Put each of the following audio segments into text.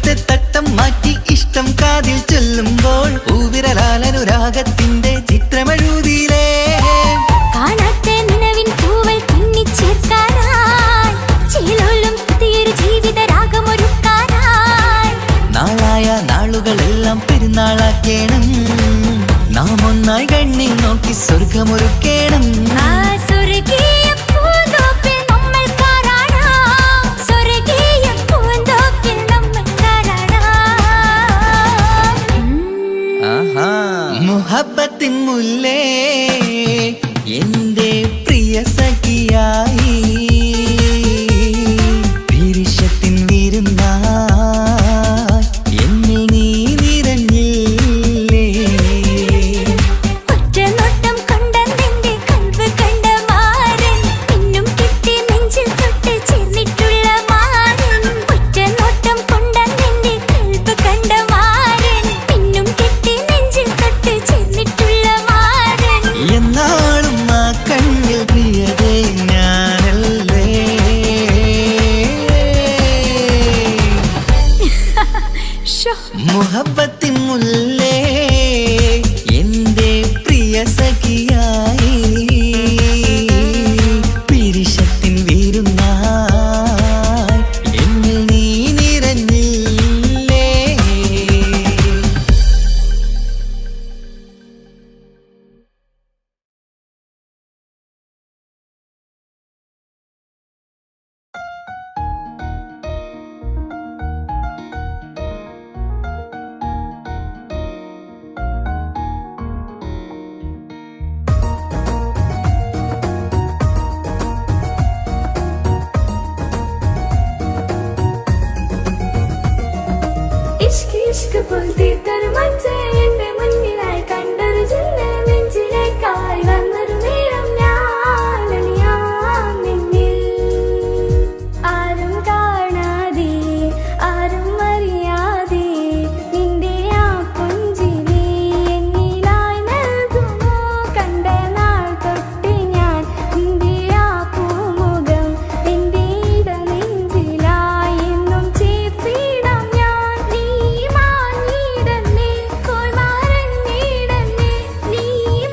ഇവിടത്തെ തട്ടം മാറ്റി ഇഷ്ടം കാതിൽ ചൊല്ലുമ്പോൾ പൂവിരലാലനുരാഗത്തിന്റെ ചിത്രമെഴുതിയിലേ കാണാത്ത നിലവിൻ പൂവൽ പിന്നിച്ചേർക്കാനായി ചിലോലും പുതിയൊരു ജീവിത രാഗമൊരുക്കാനായി നാളായ നാളുകളെല്ലാം പെരുന്നാളാക്കേണം നാം ഒന്നായി കണ്ണിൽ നോക്കി സ്വർഗമൊരുക്കേണം ആ സ്വർഗീയ പൂന്തോപ്പിൽ നമ്മൾ കാണാം സ്വർഗീയ പൂന്തോപ്പിൽ നമ്മൾ കാണാം മുഹബത്തിൻ മുല്ലേ എന്റെ പ്രിയ സഖിയായി വിരിശത്തിൻ വിരുന്നായി എന്നിൽ നീ നിറഞ്ഞില്ലേ ഒറ്റ നോട്ടം കൊണ്ടെന്റെ കൽബ് കണ്ട മാരൻ പിന്നും കിട്ടി നെഞ്ചിൽ തൊട്ട് ചേർന്നിട്ടുള്ള മാരൻ ഒറ്റ നോട്ടം കൊണ്ടെന്റെ കൽബ് കണ്ട മാരൻ പിന്നും കിട്ടി നെഞ്ചിൽ തൊട്ട് ചേർന്നിട്ടുള്ള മാരൻ എന്നാളും ആ കണ്ണിൽ പ്രിയതേ ഞാനല്ലേ മുഹബത്തിൻ മുല്ലേ എന്റെ പ്രിയ സഖിയായി പിരിശത്തിൻ വിരുന്നായി എന്നിൽ നീ നിറഞ്ഞില്ലേ ഇഷ്ക് ഇഷ്ക് പോൽത്തീർത്തൊരു മഞ്ച് എന്റെ മുന്നിലായി കണ്ടൊരു ജില്ല നെഞ്ചിലേക്കായി വന്നൊരു നേരം ഞാൻ അണിയാം നിന്നിൽ ആരും കാണാതെ ആരും അറിയാതെ നിന്റെ ആ പുഞ്ചിരി എന്നിലായി നൽകുമോ കണ്ട നാൾ തൊട്ട് ഞാൻ നിന്റെ ആ പൂമുഖം എന്റെ ഇടനെഞ്ചിലായി എന്നും ചേർത്തിടാം ഞാൻ നീ മാഞ്ഞിടന്നേ പോയി മറഞ്ഞിടന്നേ നീ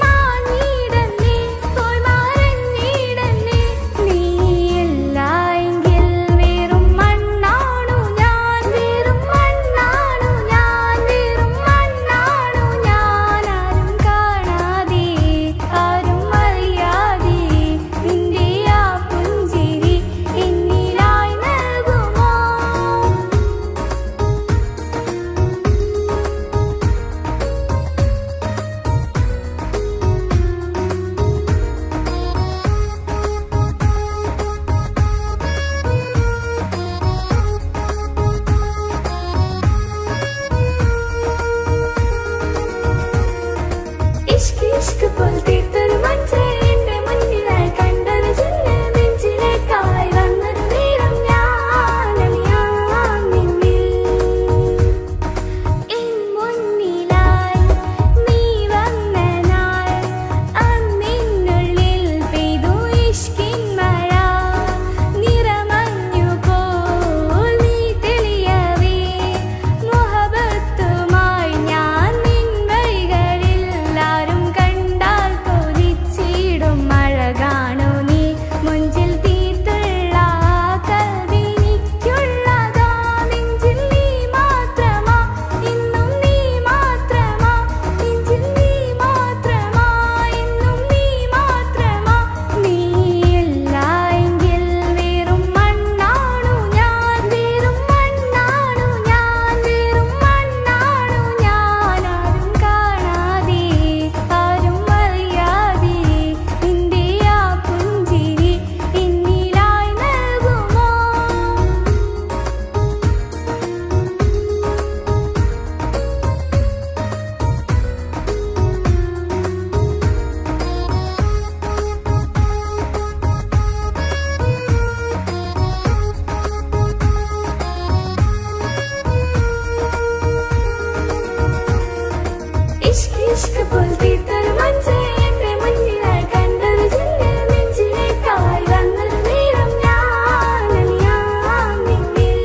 മാഞ്ഞിടന്നേ പോയി മറഞ്ഞിടന്നേ നീ ഇല്ലായെങ്കിൽ വെറും മണ്ണാണു ഞാൻ വെറും മണ്ണാണു ഞാൻ വെറും മണ്ണാണു ഞാൻ ആരും കാണാതെ ആരും അറിയാതെ നിന്റെ ആ പുഞ്ചിരി എന്നിലായി നൽകുമോ ഇഷ്ക് ഇഷ്ക് പോൽത്തീർത്തൊരു മഞ്ച് എന്റെ മുന്നിലായി കണ്ടൊരു ജില്ല നെഞ്ചിലേക്കായി വന്നൊരു നേരം ഞാൻ അണിയാം നിന്നിൽ എൻ മുന്നിലായി നീ വന്ന നാൾ അന്നിനുള്ളിൽ പെയ്തു ഇഷ്കിൻ മഴ നിറമഞ്ഞു പോൽ നീ തെളിയവേ മുഹബത്തുമായി ഞാൻ നിൻ വഴികളിൽ ആരും കണ്ടാൽ തോന്നിച്ചിടും അഴകാണു നീ മുഞ്ചിൽ തീർത്തുള്ള കൽവിനിക്കുള്ളതാ നെഞ്ചിൽ നീ മാത്രമാ ഇന്നും നീ മാത്രമാ നെഞ്ചിൽ നീ മാത്രമാ ഇന്നും നീ മാത്രമാ നീ ഇല്ലായെങ്കിൽ വെറും മണ്ണാണു ഞാൻ വെറും മണ്ണാണു ഞാൻ വെറും മണ്ണാണു ഞാൻ ആരും കാണാതെ ആരും അറിയാതെ നിന്റെ ആ പുഞ്ചിരി എന്നിലായി നൽകുമോ ഇഷ്ക് ഇഷ്ക് പോൽത്തീർത്തൊരു മഞ്ച് എന്റെ മുന്നിലായി കണ്ടൊരു ജില്ല നെഞ്ചിലേക്കായി വന്നൊരു നേരം ഞാൻ അണിയാം നിന്നിൽ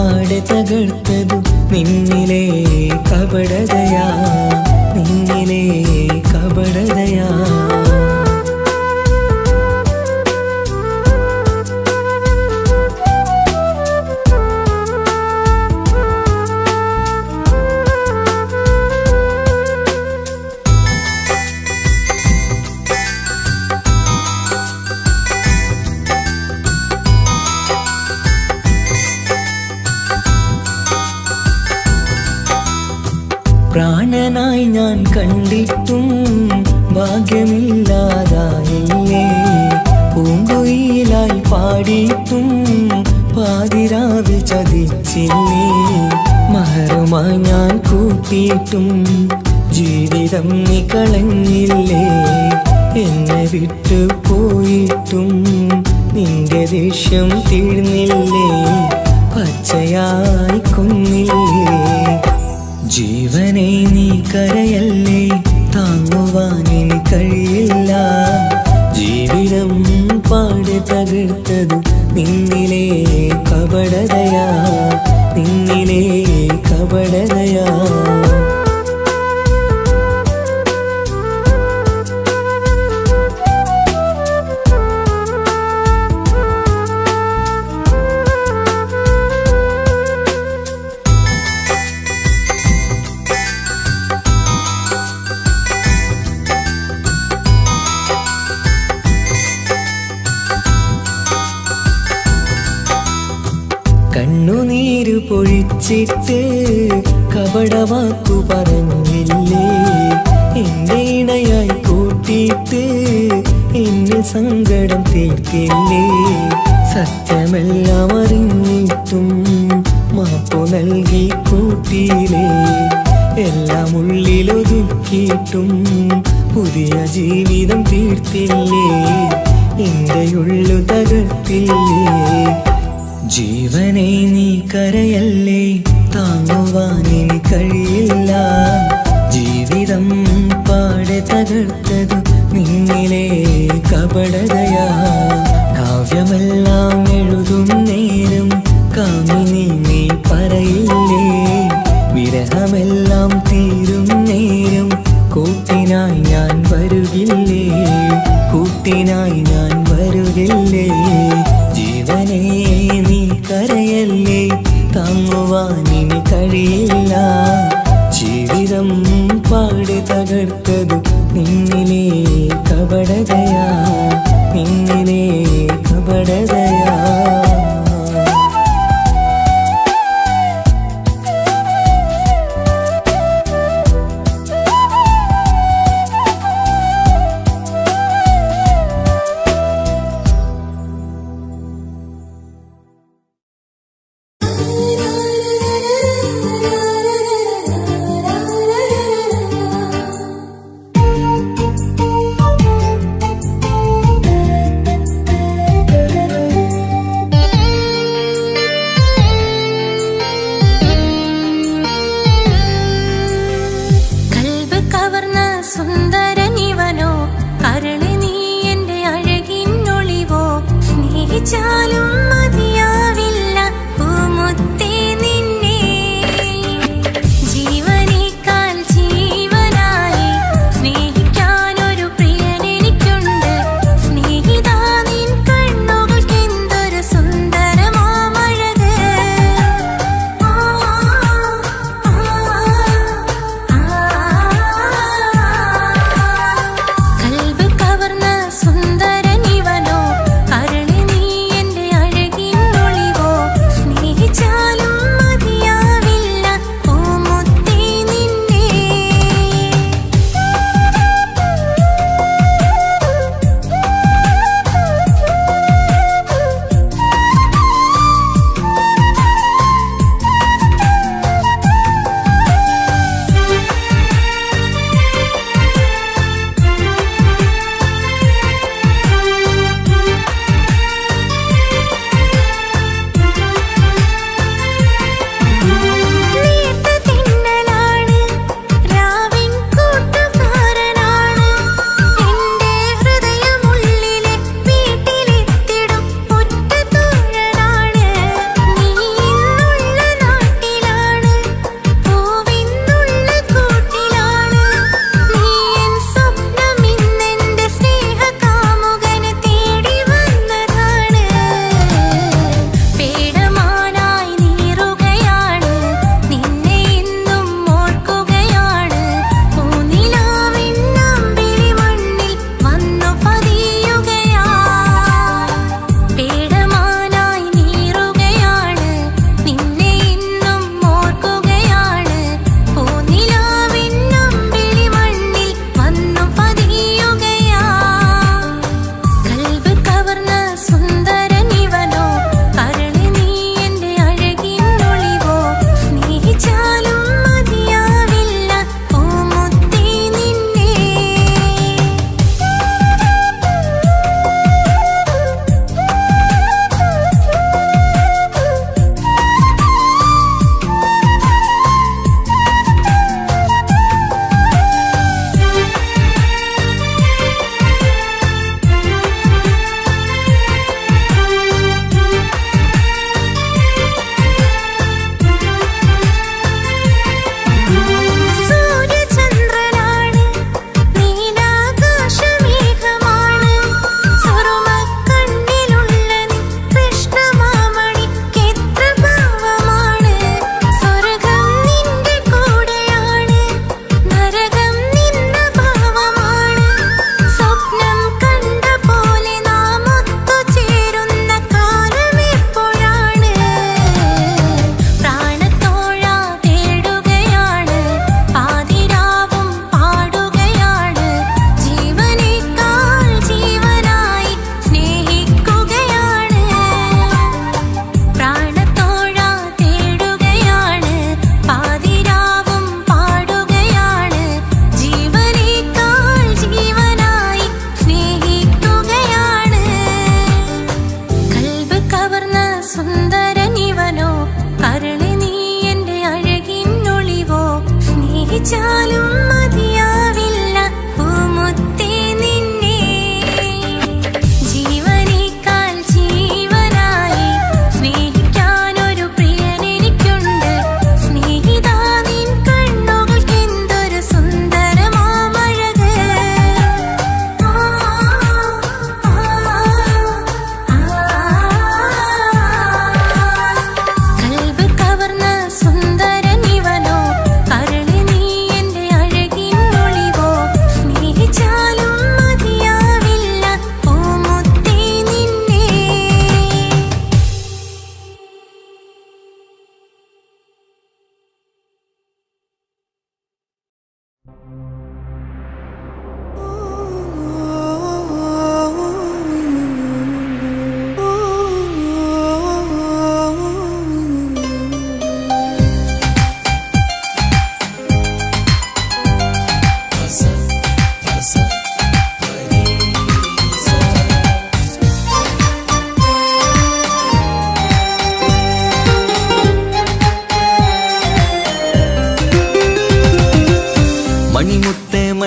പാടെ തകർത്തതു നിന്നിലെ കപടതയാ, നിന്നിലെ കപടതയാ. പ്രാണനായി ഞാൻ കണ്ടിട്ടും ഭാഗ്യമില്ലാതായില്ലേ, പൂങ്കുയിലായി പാടിയിട്ടും പാതിരാവിൽ ചതിച്ചില്ലേ, മഹറുമായി ഞാൻ കൂട്ടിയിട്ടും ജീവിതം നീ കളഞ്ഞില്ലേ, എന്നെ വിട്ടു പോയിട്ടും നിന്റെ ദേഷ്യം തീർന്നില്ലേ, പച്ചയായി കൊന്നില്ലേ. ജീവനെ നീ കരയല്ലേ, താങ്ങുവാൻ ഇനി കഴിയില്ല, ജീവിതം പാടെ തകർത്തതു നിന്നിലെ കപടതയാ, നിന്നിലെ കപടതയാ. കണ്ണുനീര് പൊഴിച്ചിട്ട് കപടവാക്കു പറഞ്ഞില്ലേ, എന്റെ ഇണയായി കൂട്ടിയിട്ട് എന്നെ സങ്കടം തീർത്തില്ലേ, സത്യമെല്ലാം അറിഞ്ഞിട്ടും മാപ്പു നൽകി കൂട്ടിയില്ലേ, എല്ലാം ഉള്ളിലൊതുക്കിയിട്ടും പുതിയ ജീവിതം തീർത്തില്ലേ, എന്റെ ഉള്ളു തകർത്തില്ലേ. ജീവനെ നീ കരയല്ലേ, താങ്ങുവാൻ ഇനി കഴിയില്ല, ജീവിതം പാടെ തകർത്തതു നിന്നിലെ കപടതയാ. കാവ്യമെല്ലാം എഴുതും നേരം കാമിനി നീ പറയില്ലേ, വിരഹമെല്ലാം തീരും നേരം കൂട്ടിനായി ഞാൻ വരുകില്ലേ, കൂട്ടിനായി ഞാൻ വരുകില്ലേ. ജീവനേ നീ കരയല്ലേ, താങ്ങുവാൻ ഇനി കഴിയില്ല, ജീവിതം പാടെ തകർത്തതു നിന്നിലെ കപടതയാ, നിന്നിലെ കപടതയാ.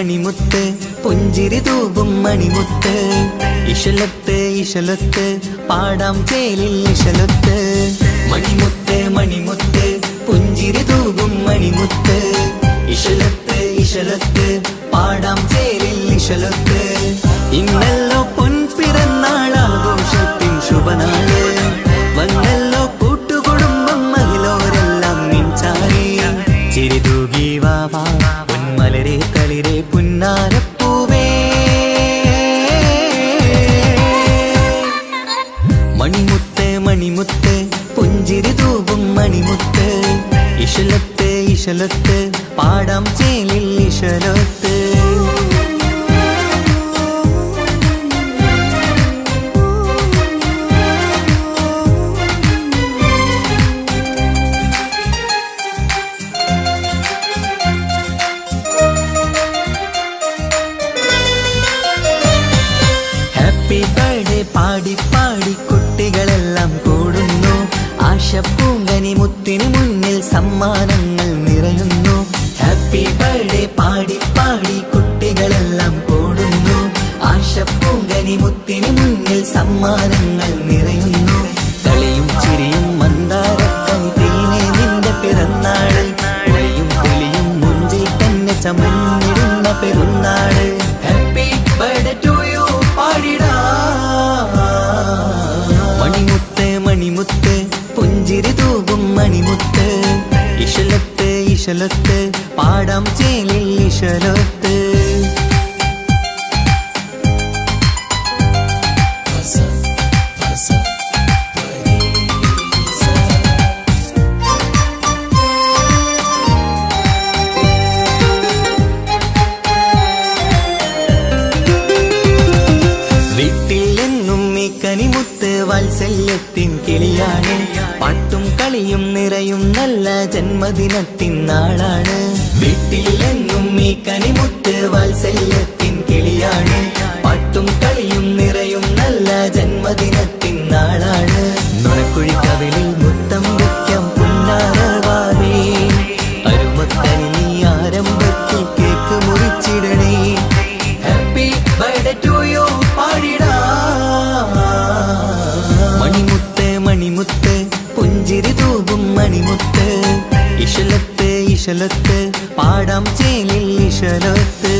മണിമുത്ത് പുഞ്ചിരി തൂകും മണിമുത്ത് ഇശലത്ത് ഇശലത്ത് പാടാം ചേലിൽ ഇശലത്ത് മണിമുത്ത് മണിമുത്ത് പുഞ്ചിരി തൂകും മണിമുത്ത് ഇശലത്ത് ഇശലത്ത് പാടാം ചേലിൽ ഇശലത്ത് ഇന്നല്ലോ പൊൻപിറന്നാളാഘോഷത്തിൻ ശുഭനാള് വന്നല്ലോ കൂട്ടുകുടുംബം മഹിളോരെല്ലാം നിൻചാരി ചിരിതൂകി വാവാ പൊന്മലരെ കളിരെ പുന്നാരപ്പൂവേ മണിമുത്ത് മണിമുത്ത് പുഞ്ചിരി തൂകും മണിമുത്ത് ഇശലത്ത് ഇശലത്ത് പാടാം ചേലിൽ ഇശലത്ത് ഹാപ്പി ബർത്ത്ഡേ പാടി പാടി കുട്ടികളെല്ലാം കൂടുന്നു ആശപ്പൂങ്കനി മുത്തിന് മുന്നിൽ സമ്മാനങ്ങൾ നിറയുന്നു ഹാപ്പി ബർത്ത്ഡേ പാടി പാടി കുട്ടികളെല്ലാം കൂടുന്നു ആശപ്പൂങ്കനി മുത്തിന് മുന്നിൽ സമ്മാനങ്ങൾ നിറയുന്നു കളിയും ചിരിയും മന്ദാരക്കനി തേനെ നിന്റെ പിറന്നാള് ഒളിയും പുലിയും മുഞ്ചിൽ തന്നെ ചമഞ്ഞിടുന്ന പെരുന്നാള് ഹാപ്പി ബർത്ത്ഡേ ടു യു പാടിടാ മണിമുത്ത് മണിമുത്ത് പുഞ്ചിരി തൂകും മണിമുത്ത് ഇശലത്ത് ഇശലത്ത് പാടാം ചേലിൽ ഇശലത്ത് കനിമുത്ത് വാത്സല്യത്തിൻ കിളിയാണ് പാട്ടും കളിയും നിറയും നല്ല ജന്മദിനത്തിൻ നാളാണ് വീട്ടിൽ എന്നും ഈ കനിമുത്ത് വാത്സല്യത്തിൻ കിളിയാണ് പാട്ടും കളിയും നിറയും നല്ല ജന്മദിനത്തിൻ നാളാണ് നുണക്കുഴി കവിളിൽ മുത്തം വയ്ക്കാം പുന്നാരവാവേ അരുമക്കനി നീ ആരംഭത്തിൽ കേക്ക് മുറിച്ചിടണേ ഹാപ്പി ബർത്ത്ഡേ ടു യു പാടിടാ മണിമുത്ത് മണിമുത്ത് പുഞ്ചിരി തൂകും മണിമുത്ത് ഇശലത്ത് ഇശലത്ത് പാടാം ചേലിൽ ഇശലത്ത്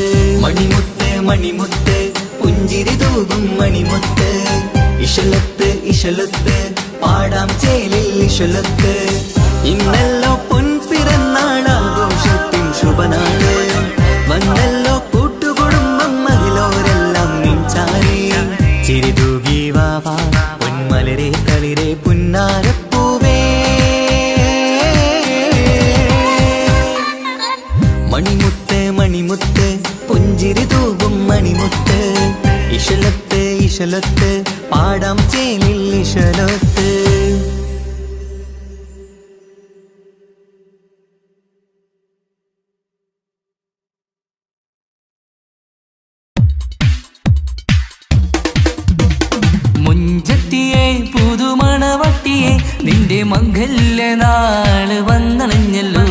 മണിമുത്ത് മണിമുത്ത് പുഞ്ചിരി തൂകും മണിമുത്ത് ഇശലത്ത് ഇശലത്ത് പാടാം ചേലിൽ ഇശലത്ത് ഇന്നല്ലോ പൊൻപിറന്നാളാഘോഷത്തിൻ ശുഭനാള് വന്നല്ലോ കൂട്ടുകുടുംബം മഹിളോരെല്ലാം നിൻചാരി ചിരിതൂകി വാവാ പൊന്മലരെ കളിരെ പുന്നാരപ്പൂവേ മണിമുത്ത് മണിമുത്ത് പുഞ്ചിരി തൂകും മണിമുത്ത് ഇശലത്ത് ഇശലത്ത് പാടാം ചേലിൽ ഇശലത്ത് മുഞ്ചത്തിയെ പുതുമണവട്ടിയെ നിന്റെ മംഗല്യ നാള് വന്നണഞ്ഞല്ലോ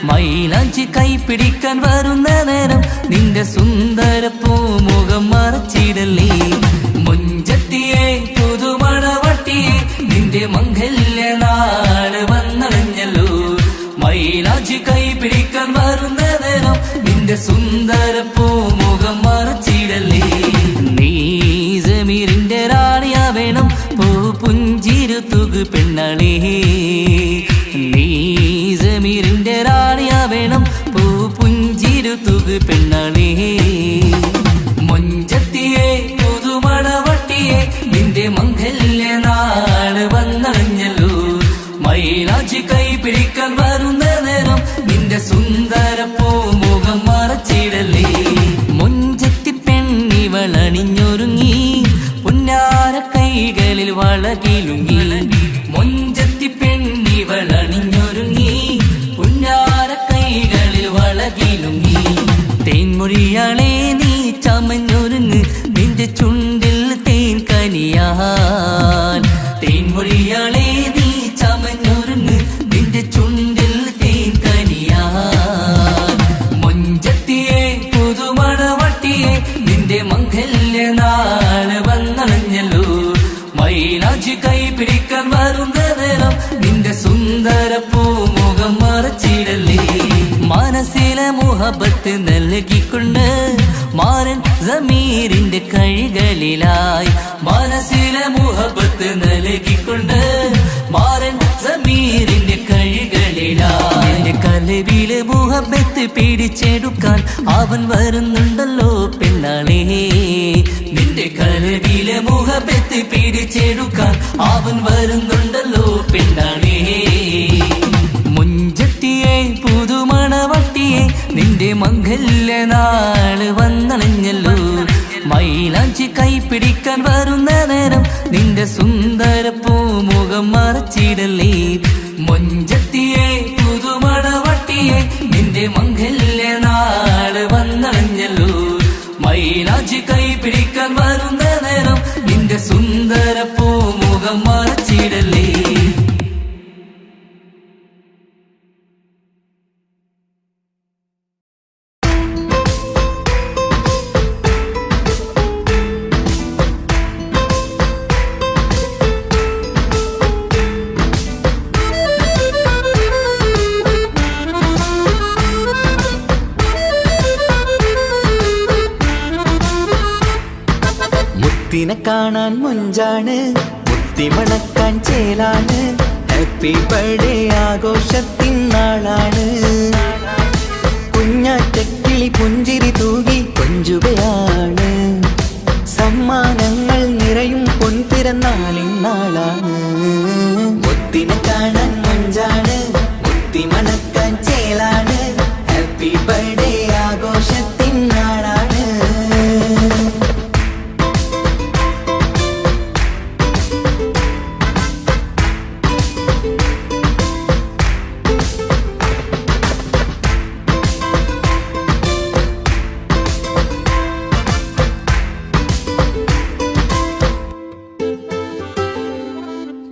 മൈലാഞ്ചി കൈപിടിക്കാൻ വരുന്ന നേരം നിന്റെ സുന്ദര പൂമുഖം മറച്ചിടല്ലേ മുഞ്ചത്തിയെ പുതുമണവട്ടിയെ നിന്റെ മംഗല്യ നാള് വന്നണഞ്ഞല്ലോ മൈലാഞ്ചി കൈപിടിക്കാൻ വരുന്ന നേരം നിന്റെ സുന്ദര പൂമുഖം മറച്ചിടല്ലേ നീ ജമീറിന്റെ റാണിയാ വേണം പൂ പുഞ്ചിരു തുകു പെണ്ണളേ നീ ജമീറിന്റെ റാണിയാ വേണം പൂ പുഞ്ചിരു തുകു പെണ്ണളേ മുഞ്ചത്തിയെ പുതുമണവട്ടിയെ നിന്റെ മംഗല്യ നാള് വന്നണഞ്ഞല്ലോ മൈലാഞ്ചി കൈ പിടിക്കാൻ വരുന്ന നേരം നിന്റെ സുന്ദര പൂമുഖം മറച്ചിടല്ലേ മുഞ്ചത്തി പെണ്ണിവളണിഞ്ഞൊരുങ്ങി പുന്നാര കൈകളിൽ വളകിലുങ്ങി മുഞ്ചത്തി പെണ്ണിവളണിഞ്ഞൊരുങ്ങി പുന്നാര കൈകളിൽ വളകിലുങ്ങി തേൻമൊഴിയാളെ നീ ചമഞ്ഞൊരുങ്ങ് നിന്റെ ചുണ്ടിൽ തേൻ കനിയാൻ തേൻമൊഴിയാളെ നീ ചമഞ്ഞൊരുങ്ങ് നിന്റെ ചുണ്ടിൽ തേൻ കനിയാൻ മുഞ്ചത്തിയെ പുതുമ പൂമുഖം മറച്ചിടല്ലേ മനസ്സിലെ മുഹബത്ത് നൽകിക്കൊണ്ട് മാരൻ സമീറിന്റെ കൈകളിലായി മനസ്സിലെ മുഹബത്ത് നൽകിക്കൊണ്ട് മാരൻ സമീറിന്റെ കൈകളിലായി എന്റെ കൽബിലെ മുഹബത്ത് പിടിച്ചെടുക്കാൻ അവൻ വരുന്നുണ്ടല്ലോ പെണ്ണാളേ നിന്റെ കൽബിലെ മുഹബത്ത് പിടിച്ചെടുക്കാൻ അവൻ വരുന്നുണ്ടല്ലോ പെണ്ണാളേ മുഞ്ചത്തിയെ പുതുമണവട്ടിയെ നിന്റെ മംഗല്യ നാള് വന്നണഞ്ഞല്ലോ മൈലാഞ്ചി കൈപ്പിടിക്കാൻ വരുന്ന നേരം നിന്റെ സുന്ദര പൂമുഖം മറച്ചിടല്ലേ മുഞ്ചത്തിയെ പുതുമണവട്ടിയെ നിന്റെ മംഗല്യ നാള് വന്നണഞ്ഞല്ലോ മൈലാഞ്ചി കൈപ്പിടിക്കാൻ വരുന്ന നേരം നിന്റെ സുന്ദര പൂമുഖം മറച്ചിടല്ലേ മുത്തിനെ കാണാൻ മുഞ്ചാണ് മുത്തി മണക്കാൻ ചേലാണ് ഹാപ്പി ബർത്ത്ഡേ ആഘോഷത്തിൻ നാളാണ് കുഞ്ഞാറ്റക്കിളി പുഞ്ചിരി തൂകി കൊഞ്ചുകയാണ് സമ്മാനങ്ങൾ നിറയും പൊൻപിറന്നാളിൻ നാളാണ് മുത്തിനെ കാണാൻ മുഞ്ചാണ് മുത്തി മണക്കാൻ ചേലാണ് ഹാപ്പി ബർത്ത്ഡേ ആഘോഷത്തിൻ നാളാണ്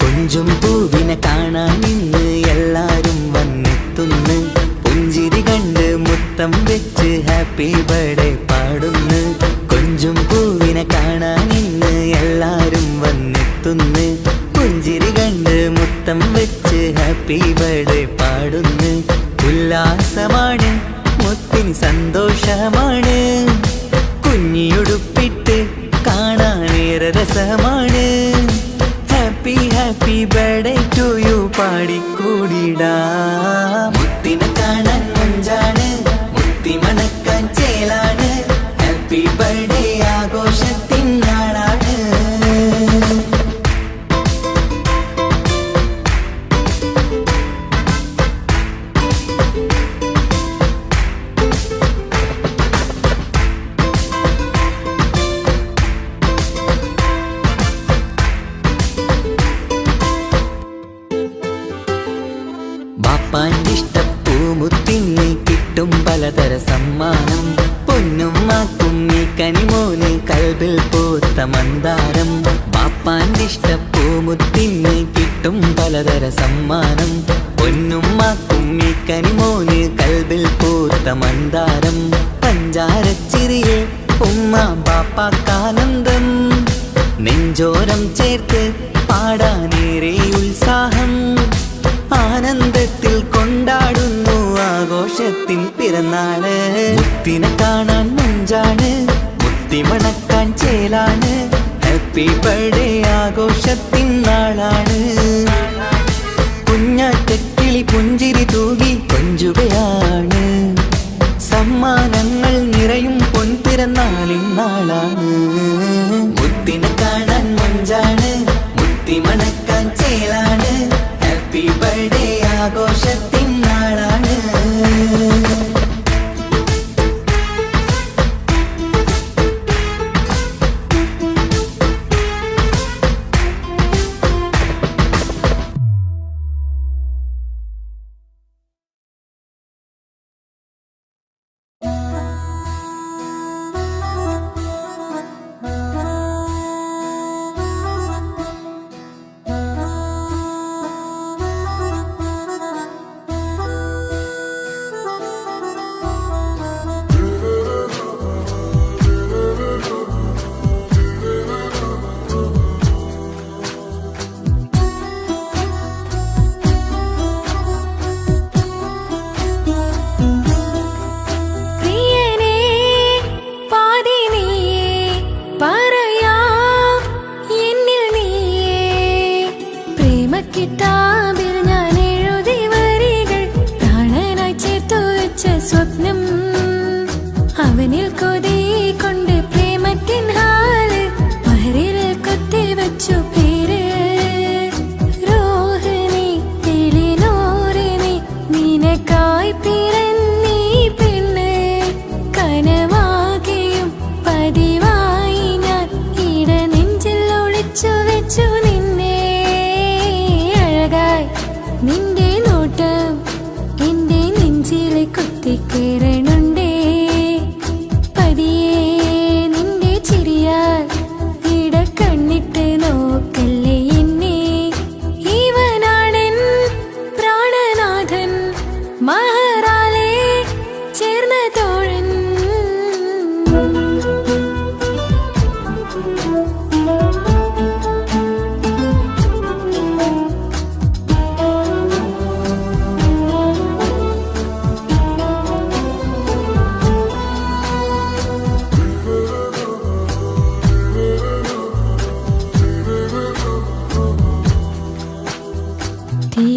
കൊഞ്ചും പൂവിനെ കാണാൻ ഇന്ന് എല്ലാരും വന്നെത്തുന്നു പുഞ്ചിരി കണ്ട് മുത്തം വെച്ച് ഹാപ്പി ബർത്ത്ഡേ പാടുന്നു കൊഞ്ചും പൂവിനെ കാണാൻ ഇന്ന് എല്ലാരും വന്നെത്തുന്നു പുഞ്ചിരി കണ്ട് മുത്തം വെച്ച് ഹാപ്പി ബർത്ത്ഡേ പാടുന്നു ഉല്ലാസമാണ് മുത്തിന് സന്തോഷമാണ് കുഞ്ഞിയുടുപ്പിട്ട് കാണാനേറെ രസമാണ് happy happy birthday to you പാടിക്കൂടിടാ മുത്തിനെ കാണാൻ മുഞ്ചാണ് മുത്തി മണക്കാൻ ചേലാണ് ഹാപ്പി ബർത്ത്ഡേ ആഘോഷത്തിൻ നാളാണ് ബാപ്പാന്റെ ഇഷ്ടപ്പൂമുത്തിന് കിട്ടും പലതര സമ്മാനം പൊന്നും മാക്കും ഈ കനിമോന് കൽബിൽ പൂത്ത മന്ദാരം ബാപ്പാന്റെ ഇഷ്ടപ്പൂമുത്തിന് കിട്ടും പലതര സമ്മാനം പൊന്നും മാക്കും ഈ കനിമോന് കൽബിൽ പൂത്ത മന്ദാരം പഞ്ചാരച്ചിരിയെ ഉമ്മ ബാപ്പാക്കാനന്ദം നെഞ്ചോരം ചേർത്ത് പാടാനേറെ ഉത്സാഹം ആനന്ദത്തിൽ കൊണ്ടാടുന്നു ആഘോഷത്തിൻ പിറന്നാള് മുത്തിനെ കാണാൻ മുഞ്ചാണ് മുത്തി മണക്കാൻ ചേലാണ് ഹാപ്പി ബർത്ത്ഡേ ആഘോഷത്തിൻ നാളാണ് കുഞ്ഞാറ്റക്കിളി പുഞ്ചിരി തൂകി കൊഞ്ചുകയാണ് സമ്മാനങ്ങൾ നിറയും പൊൻപിറന്നാളിൻ നാളാണ് മുത്തിനെ കാണാൻ മുഞ്ചാണ് മുത്തി മണക്കാൻ ചേലാണ് ഹാപ്പി ബർത്ത്ഡേ ആഘോഷത്തിൻ നാളാണ് സ്വപ്നം അവനിൽ കൊതി കൊണ്ട് പ്രേമത്തിൻ ഹാല് മഹറിൽ കൊത്തി വച്ചു പേര് രോഹിണി തെളിനോറിനി നിനക്കായി പിറന്നീ പെണ്ണ് കനവാകെയും പതിവായി ഞാൻ ഇട നെഞ്ചിൽ ഒളിച്ചു വെച്ചു നിന്നെ അഴകായി നിന്റെ നോട്ടം എന്റെ നെഞ്ചിലെ കുത്തിക്കേറണുണ്ടേ പതിയെ നിന്റെ ചിരിയാൽ ഇട കണ്ണിട്ട് നോക്കല്ലേ എന്നെ ഇവനാണെൻ പ്രാണനാഥൻ മഹറാലെ ചേർന്ന തോഴൻ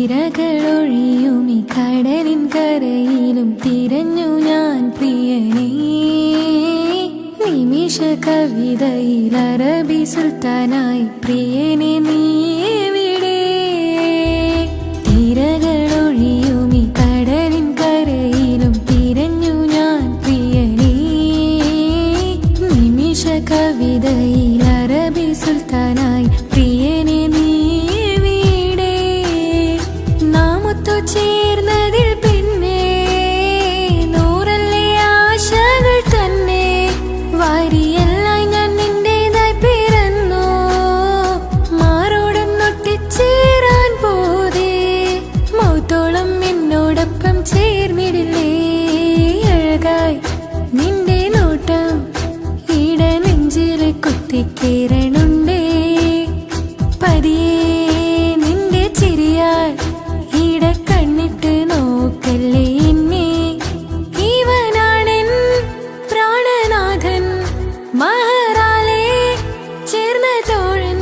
തിരകളൊഴിയും ഈ കടലിൻ കരയിലും തിരഞ്ഞു ഞാൻ പ്രിയനേ നിമിഷ കവിതയിൽ അറബി സുൽത്താനായി പ്രിയനെ നീ എവിടെ തിരകളൊഴിയും ഈ കടലിൻ കരയിലും തിരഞ്ഞു ഞാൻ പ്രിയനേ നിമിഷ കവിതയിൽ അറബി സുൽത്താനായി പ്രിയനെ നീ ചേർന്നതിൽ പിന്നെ നൂറല്ലേ ആശകൾ തന്നെ വാരിയെല്ലാം ഞാൻ നിന്റേതായി പിറന്നു മാറോടൊന്നൊട്ടിച്ചേരാൻ പോതേ മൗത്തോളം എന്നോടൊപ്പം ചേർന്നിടില്ലേ അഴകായി നിന്റെ നോട്ടം ഇട നെഞ്ചിൽ കുത്തിക്കേറണുണ്ടേ പതിയെ നിന്റെ ചിരിയാൽ ഇട കണ്ണിട്ട് നോക്കല്ലേ എന്നെ ഇവനാണെൻ പ്രാണനാഥൻ മഹറാലെ ചേർന്ന തോഴൻ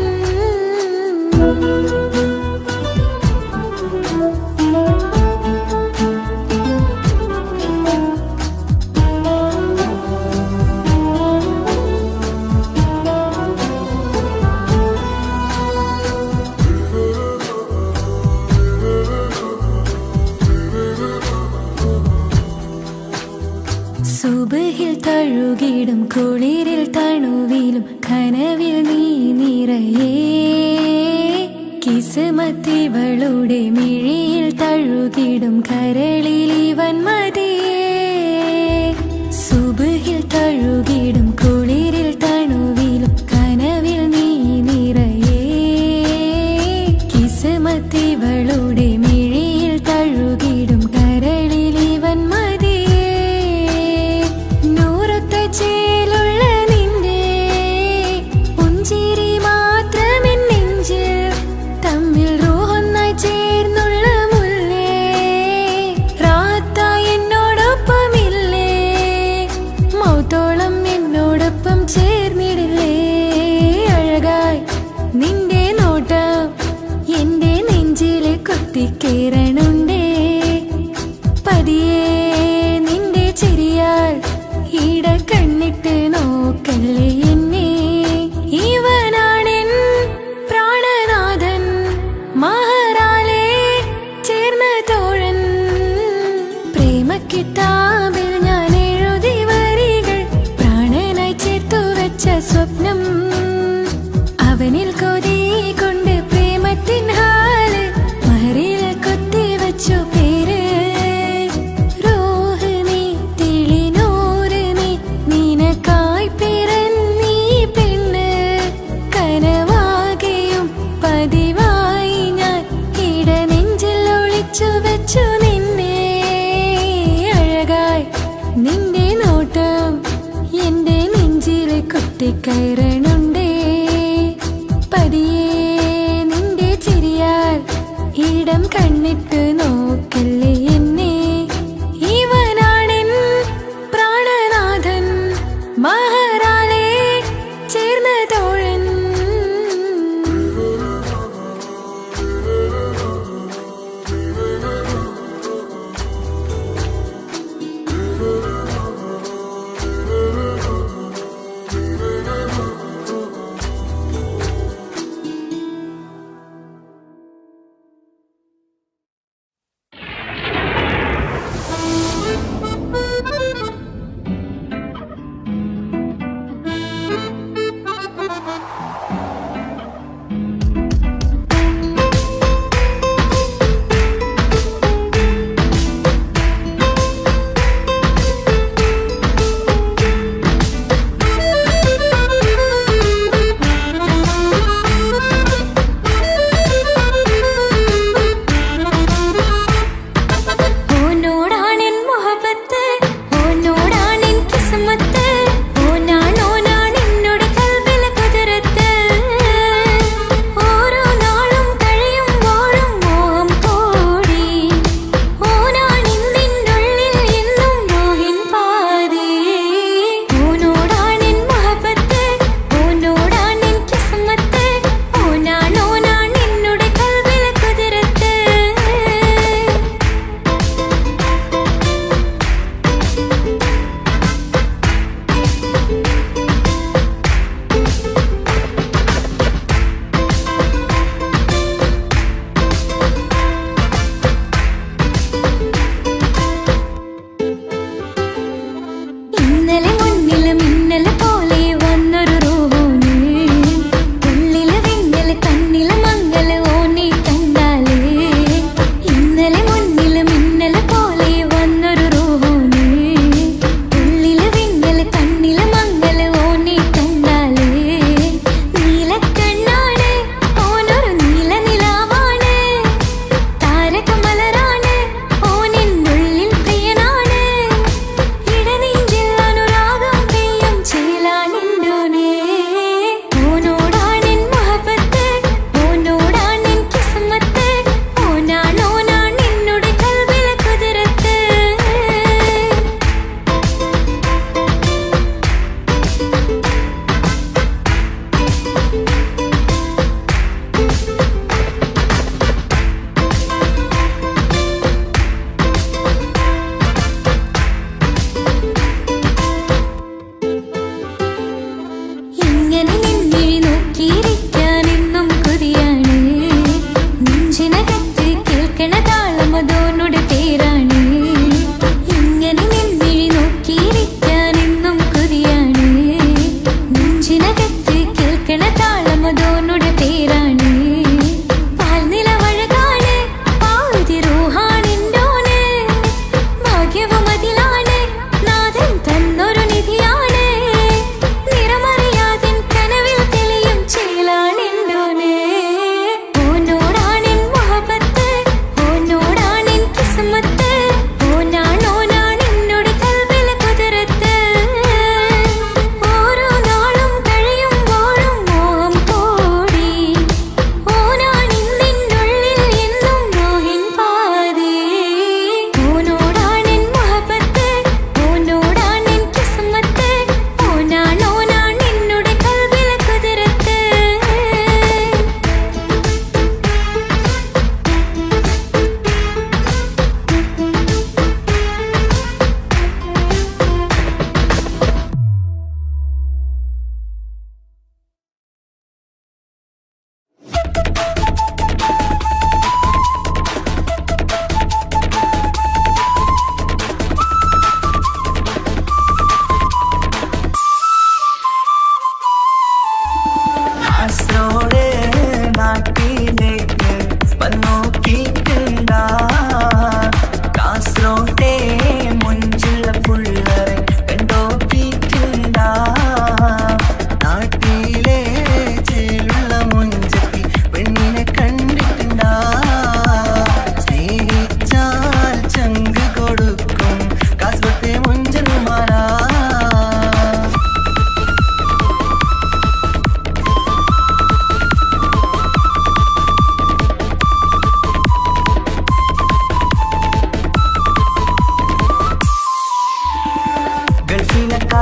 സുബഹിൽ തഴുകിടും കുളിരിൽ തണുവിലും കനവിൽ നീ നിറയേ കിസ്മത്തിവളുടെ മിഴിയിൽ തഴുകിടും കരളിൽ ഇവൻ മതിയേ സുബഹിൽ തഴുകിടും കുളിരിൽ തണുവിലും കനവിൽ നീ നിറയേ കിസ്മത്തിവളുടെ മിഴിയിൽ തഴുകിടും കരളിൽ ഇവൻ മതിയേ ചേലുള്ള നിന്റെ പുഞ്ചിരി മാത്രമെൻ നെഞ്ചിൽ തമ്മിൽ റൂഹൊന്നായി ചേർന്നുള്ള മുല്ലേ റാത്തായി എന്നോടൊപ്പമില്ലേ മൗത്തോളം എന്നോടൊപ്പം ചേർന്നിടില്ലേ അഴകായി നിന്റെ നോട്ടം എന്റെ നെഞ്ചിലെ കുത്തിക്കേറണുണ്ടേ പതിയെ നിന്റെ ചിരിയാൽ ഇട കണ്ണിട്ട് നോക്കല്ലേ എന്നെ ഇവനാണെൻ പ്രാണനാഥൻ മഹറാലെ ചേർന്ന തോഴൻ പ്രേമക്കിതാബിൽ ഞാൻ എഴുതി വരികൾ പ്രാണനായി ചേർത്തു വെച്ച സ്വപ്നം അവനിൽ കൊതി കൊണ്ട് പ്രേമത്തിൻ ഹാല് മഹറിൽ കൊത്തി വച്ചു പേര് രോഹിണി തെളിനോറിനി നിനക്കായി പിറന്നീ പെണ്ണ് കനവാകെയും പതിവായി ഞാൻ ഇട നെഞ്ചിൽ ഒളിച്ചു വെച്ചു നിന്നെ അഴകായി നിന്റെ നോട്ടം എന്റെ നെഞ്ചിൽ കുത്തിക്കയറണുണ്ടേ പതിയെ നിന്റെ ചിരിയാൽ ഇടം കണ്ണിട്ട് നോക്കല്ലേ എന്നെ ഇവനാണെൻ പ്രാണനാഥൻ മഹറാലെ ചേർന്ന തോഴൻ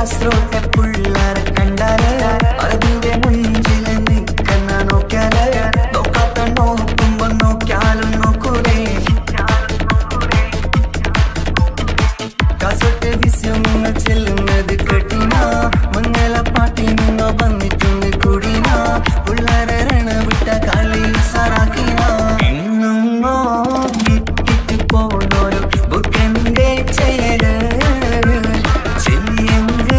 കാസർഗോട്ടെ പിള്ളേരെ കണ്ടാല് അതിന്റെ മുഞ്ചിൽ നിൽക്കുന്ന നോക്കിയാല് നോക്കാത്ത നോക്കുമ്പോ നോക്കിയാലും നോക്കൂലേ കാസർഗോട്ടെ വിസ്യങ്ങൾ ചെല്ലുന്നത് കെട്ടിന മംഗള പാട്ടിനോ വന്നിട്ടുണ്ട് കൂടിന പിള്ളേരെ രണ വിട്ട കളി സാറാക്കിന ഇന്നോ കിട്ടിട്ട് പോണോരു ബുക്കന്റെ ചേര് ചെല്ലിയങ്ക്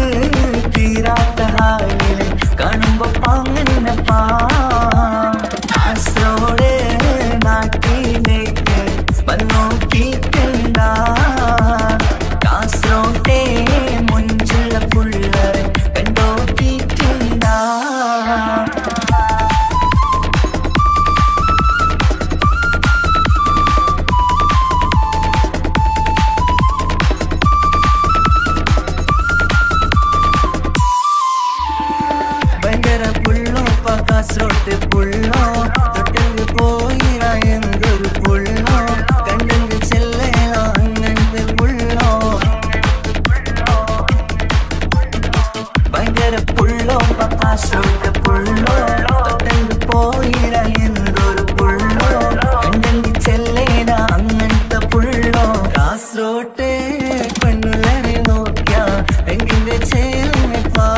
തീരാത്ത ഹാലില് കാണുമ്പോ പാങ്ങനപ്പാ കാസർഗോഡ് നാട്ടിലേക്ക് വന്നോക്കിട്ടുണ്ട കാസർഗോട്ടെ മുഞ്ചുള്ള പിള്ളേരെ കണ്ടോക്കിട്ടുണ്ട ഭയങ്കര പുള്ളോ കാസർഗോട്ട് പുള്ളോ തൊട്ടങ്ങ് പോയിറ എന്തൊരു പുള്ളോ കണ്ടെങ്കിൽ ചെല്ലയോ അങ്ങനത്തെ പുള്ളോ ഭയങ്കര പുള്ളോ കാസർഗോട്ട് പുള്ളോ തൊട്ടങ്ങ് പോയിറ എന്തൊരു പുള്ളോ കണ്ടെങ്കിൽ ചെല്ലേന അങ്ങനത്തെ പുള്ളോ കാസർഗോട്ടെ പെണ്ണുള്ളവരെ നോക്കിയ എങ്കിന്റെ ചേർന്നപ്പാ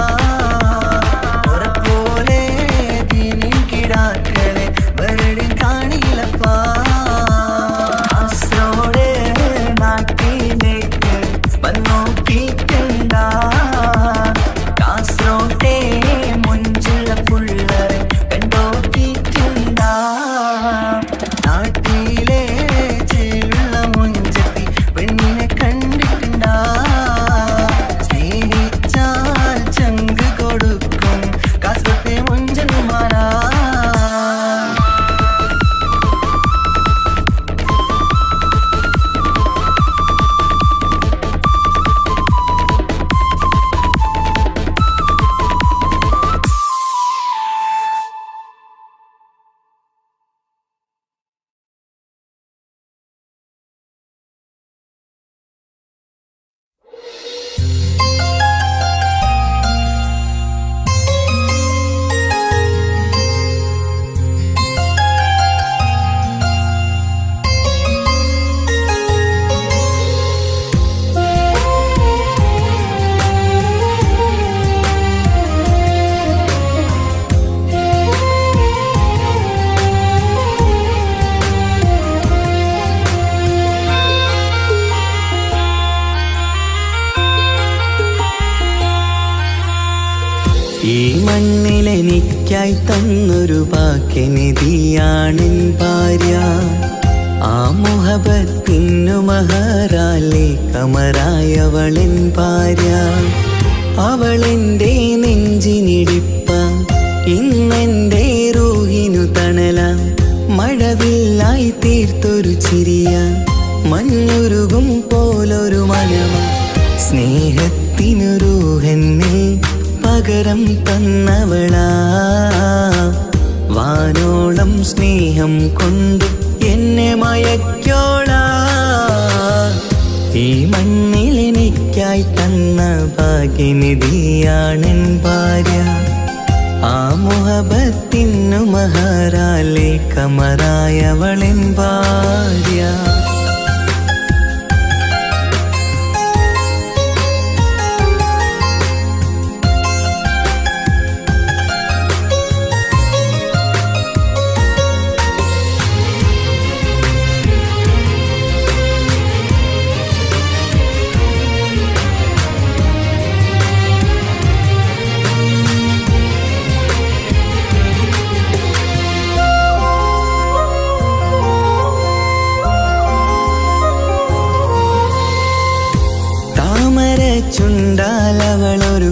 ഈ മണ്ണിലെനിക്കായി തന്നൊരു ഭാഗ്യനിധിയാണെൻ ഭാര്യ ആ മുഹബത്തിനു മഹറാലെ കമറായവളെൻ ഭാര്യ അവളെന്റെ നെഞ്ചിനിടിപ്പ ഇന്നെന്റെ റൂഹിനു തണല മഴവില്ലായി തീർത്തൊരു ചിരിയ മഞ്ഞുരുകും പോലൊരു മനമ സ്നേഹത്തിനു റൂഹെന്നെ പകരം തന്നവളാ വാനോളം സ്നേഹം കൊണ്ട് എന്നെ മയക്കോളാ ഈ മണ്ണിൽ എനിക്കായി തന്ന ഭാഗ്യനിധിയാണെൻ ഭാര്യ ആ മുഹബത്തിനു മഹറാലെ കമറായവളെൻ ഭാര്യ ചുണ്ടാലവളൊരു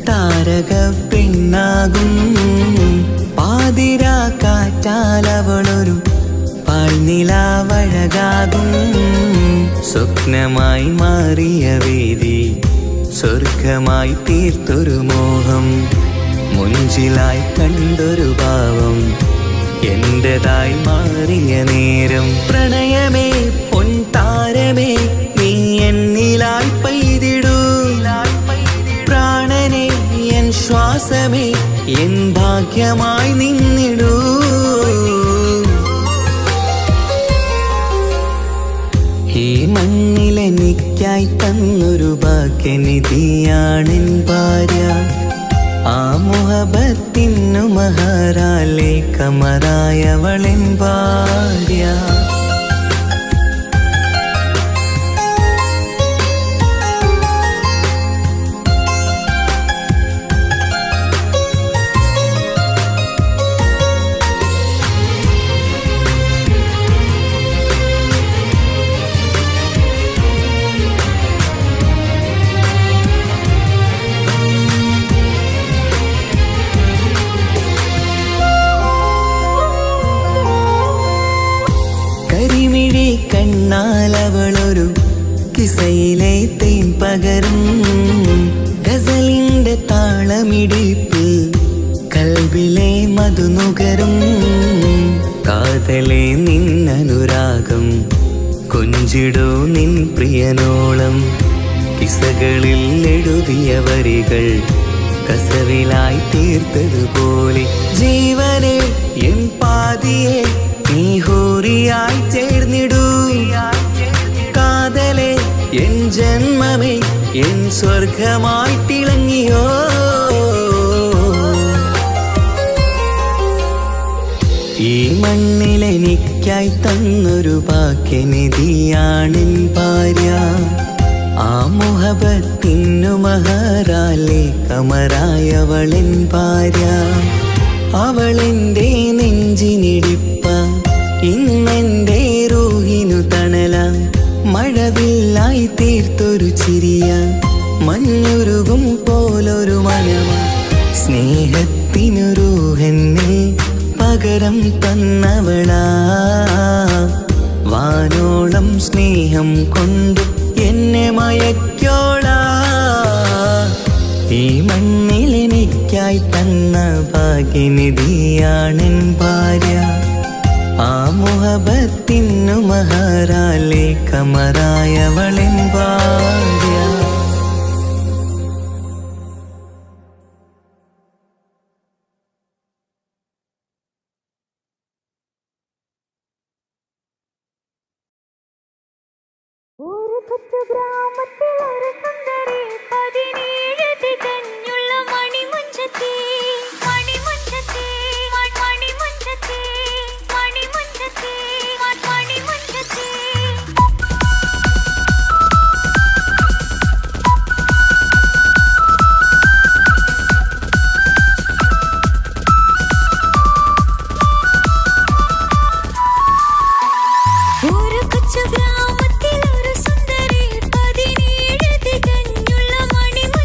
താരക പെണ്ണാകും പാതിരാ കാറ്റാലവളൊരു പാൽനിലാവഴകാകും സ്വപ്നമായി മാറിയ വേദി സ്വർഗമായി തീർത്തൊരു മോഹം മുഞ്ചിലായി കണ്ടൊരു ഭാവം എന്റേതായി മാറിയ നേരം പ്രണയമേ പൊൻതാരമേ നീ എന്നിലായി പെയ്തിടൂ ശ്വാസമേ എൻ ഭാഗ്യമായി നിന്നിടൂ. ഈ മണ്ണിലെനിക്കായി തന്നൊരു ഭാഗ്യനിധിയാണെൻ ഭാര്യ. ആ മുഹബത്തിനു മഹറാലെ കമറായവളെൻ ഭാര്യ. കരിമിഴി കണ്ണാലവളൊരു കിസയിലെ തേൻ പകരും. ഗസലിന്റെ താളമിടിപ്പിൽ കൽബിലെ മധുനുകരും. കാതലെ നിന്നനുരാഗം കൊഞ്ചിടൂ നിൻ പ്രിയനോളം. കിസകളിൽ എഴുതിയ വരികൾ കസവിലായി തീർത്തതുപോലെ ജീവനെ എൻ പാതിയെ നീ ഹൂറിയായി ചേർന്നിടൂ. കാതലെ എൻ ജന്മമേ എൻ സ്വർഗമായി തിളങ്ങിയോ. ഈ മണ്ണിലെനിക്കായി തന്നൊരു ഭാഗ്യനിധിയാണെൻ ഭാര്യ. ആ മുഹബത്തിനു മഹറാലെ കമറായവളെൻ ഭാര്യ. അവളെന്റെ നെഞ്ചിനിടിപ്പ ഇന്നെന്റെ റൂഹിനു തണല. മഴവില്ലായി തീർത്തൊരു ചിരിയ മഞ്ഞുരുകും പോലൊരു മനമ. സ്നേഹത്തിനു റൂഹെന്നെ പകരം തന്നവളാ. വാനോളം സ്നേഹം കൊണ്ടു എന്നെ മയക്കോളാ. ഈ മണ്ണിലെനിക്കായി തന്ന ഭാഗ്യനിധിയാണെൻ ഭാര്യ. ആ മുഹബത്തിനു മഹറാലെ കമറായവളെൻ ഭാര്യ. ഒരു കൊച്ചു ഗ്രാമത്തിൽ ഒരു സുന്ദരി 17 തികഞ്ഞുള്ള മണിമുഞ്ചത്തി മണിമുഞ്ചത്തി മണിമുഞ്ചത്തി മണിമുഞ്ചത്തി മണിമുഞ്ചത്തി. ഒരു കൊച്ചു ഗ്രാമത്തിൽ ഒരു സുന്ദരി 17 തികഞ്ഞുള്ള മണിമുഞ്ചത്തി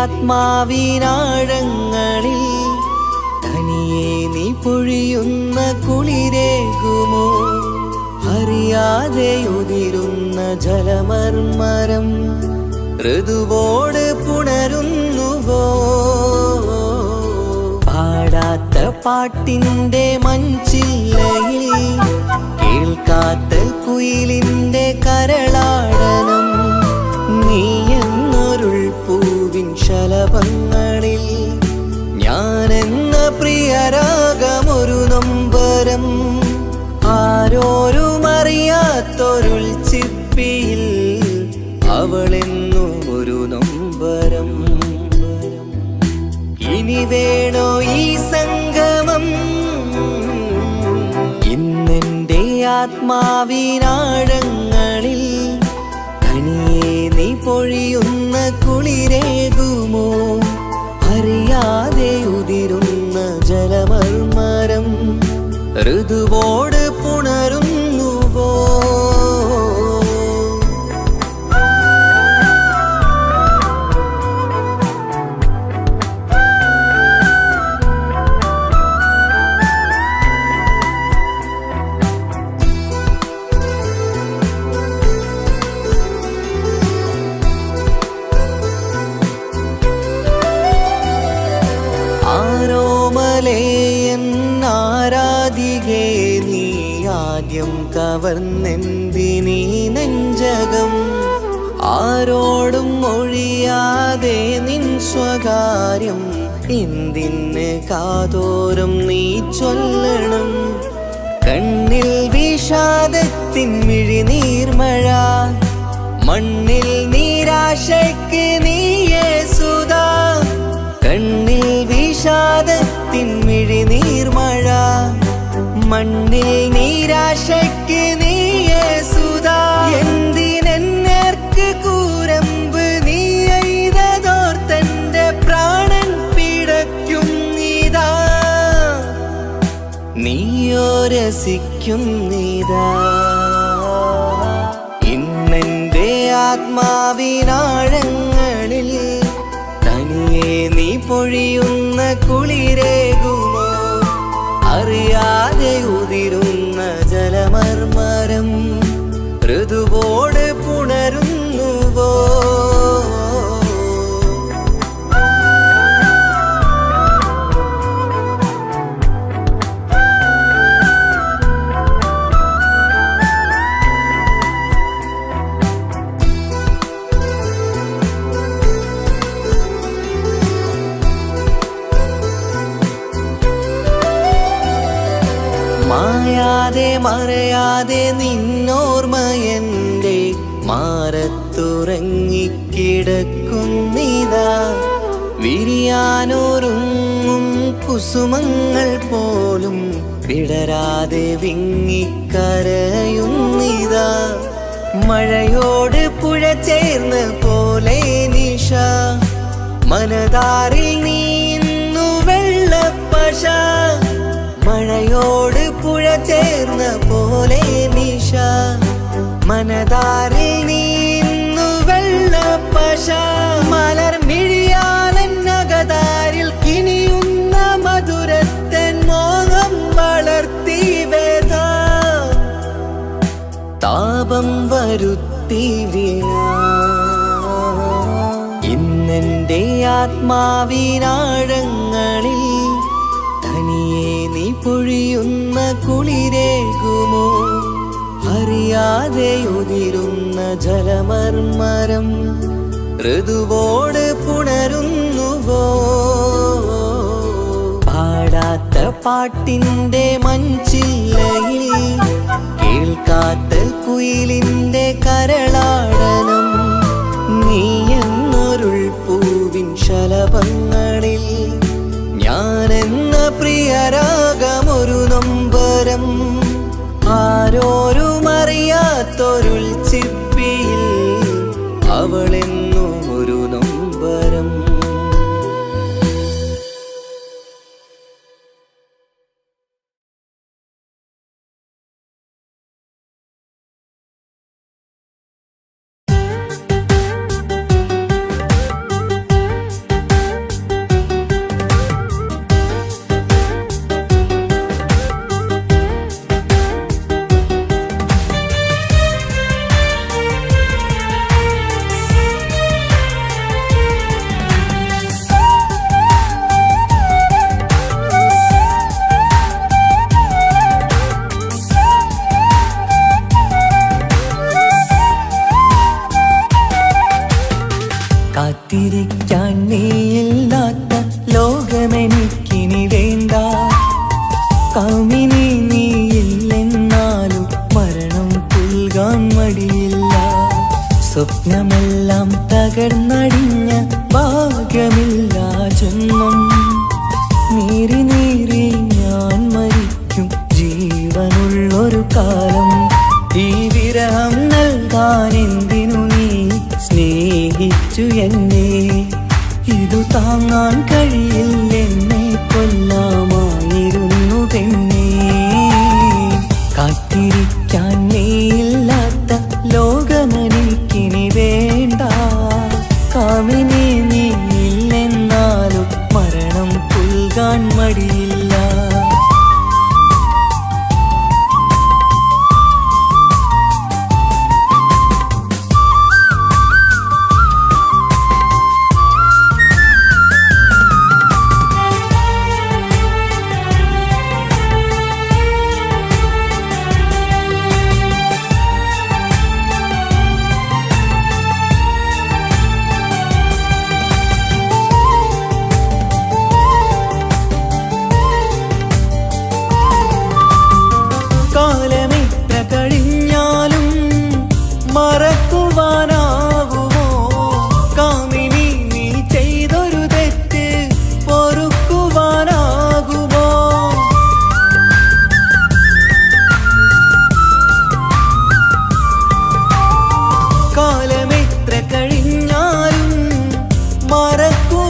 ആത്മാവിനാഴങ്ങളിൽ തനിയെ നീ പൊഴിയുന്ന കുളിരേകുമോ? അറിയാതെ ഉതിരുന്ന ജലമർമരം ഋതുവോട് പുണരുന്നുവോ? പാടാത്ത പാട്ടിൻ്റെ മൺചില്ലയിൽ കേൾക്കാത്ത കുയിലിൻ്റെ കരളാടനം നീ എന്നൊരുൾ പൂവിൻ ശലഭങ്ങളിൽ ഞാനെന്ന പ്രിയരാഗമൊരു നൊമ്പരം ആരോരും അറിയാത്തൊരുൾ ചിപ്പിയിൽ അവളെന്നു ഒരു നൊമ്പരം. ഇനി വേണോ ഈ സംഗമം? ഇന്നെൻ്റെ ആത്മാവിനാഴങ്ങളിൽ തനിയെ നീ പൊഴിയുന്ന കുളിരേകുമോ? അറിയാതെ ഉതിരുന്ന ജലമർമരം ഋതുവോട് പുണരുന്നുവോ? ആരാധികേ നീ ആദ്യം കവർന്നെന്തിനീ നെഞ്ചകം? ആരോടും ഒഴിയാതെ നിൻ സ്വകാര്യം എന്തിന് കാതോരം നീ ചൊല്ലണം? കണ്ണിൽ വിഷാദത്തിൻ മിഴിനീർമഴ, മണ്ണിൽ നിരാശയ്ക്ക് നീയേ സുധാ. കണ്ണിൽ വിഷാദത്തിൻ മിഴിനീർമഴ, മണ്ണിൽ നിരാശയ്ക്ക് നീയേ സുധാ. എന്തിനെന്നേർക്ക് കൂരമ്പ് നീ എയ്തതോർത്തന്റെ പ്രാണൻ പിടയ്ക്കും നീതാ. നീയോ രസിക്കും നീതാ. ഇന്നെന്റെ ആത്മാവിനാഴങ്ങളിൽ തനിയെ നീ പൊഴിയുന്ന കുളിരേകുമോ? അറിയാതെ ഉതിരുന്ന ജലമർമരം ഋതുവോട് പുണരുന്നുവോ? മായാതെ മറയാതെ നിന്നോർമ്മയെൻ്റെ മാറത്തുറങ്ങിക്കിടക്കുന്നിതാ. വിരിയാനൊരുങ്ങും കുസുമങ്ങൾ പോലും വിടരാതെ വിങ്ങിക്കരയുന്നിതാ. മഴയോട് പുഴ ചേർന്ന പോലെ നിശ, മനതാറിൽ നീന്നു വെള്ളപ്പശ. മഴയോട് പുഴ ചേർന്ന പോലെ നിശ, മനതാറിൽ നീന്നു വെള്ളപ്പശ. മലർ മിഴിയാലന്നകതാരിൽ കിനിയുന്ന മധുരത്തൻ മോഹം വളർത്തി വേദ. താപം വരുത്തി വീണ ഇന്നെൻ്റെ ആത്മാവിനാഴങ്ങളിൽ തനിയെ നീ പൊഴിയുന്ന കുളിരേകുമോ? അറിയാതെ ഉതിരുന്ന ജലമർമരം ഋതുവോട് പുണരുന്നുവോ? പാടാത്ത പാട്ടിൻ്റെ മൺചില്ലയിൽ കേൾക്കാത്ത കുയിലിൻ്റെ കരളാടനം നീ എന്നൊരുൾ പൂവിൻ ശലഭങ്ങളിൽ ഞാനെന്ന പ്രിയരാഗമൊരു നൊമ്പരം ആരോരും അറിയാത്തൊരുൾ ചിപ്പിയിൽ അവളെന്നും ഒരു നൊമ്പരം. സ്വപ്നമെല്ലാം തകർന്നടിഞ്ഞ ഭാഗ്യമില്ലാ ജന്മം. നീറി നീറി ഞാൻ മരിക്കും ജീവനുള്ളൊരു കാലം. ഈ വിരഹം നൽകാൻ എന്തിനു നീ സ്നേഹിച്ചു എന്നെ? ഇതു താങ്ങാൻ കഴിയില്ലെന്നെ കൊല്ലാമായിരുന്നു പെണ്ണേ. കാത്തിരിക്കാൻ നീയില്ലാത്ത ലോകമെനിക്കിനി വേണ്ട. കാമിനി നീയില്ലെന്നാലും മരണം പുൽകാൻ മടിയില്ല. കാലമെത്ര കഴിഞ്ഞാലും മറക്കുവാനാകുമോ? കാമിനി നീ ചെയ്തൊരു തെറ്റ് പൊറുക്കുവാനാകുമോ? കാലമെത്ര കഴിഞ്ഞാലും മറക്കുവാനാകുമോ?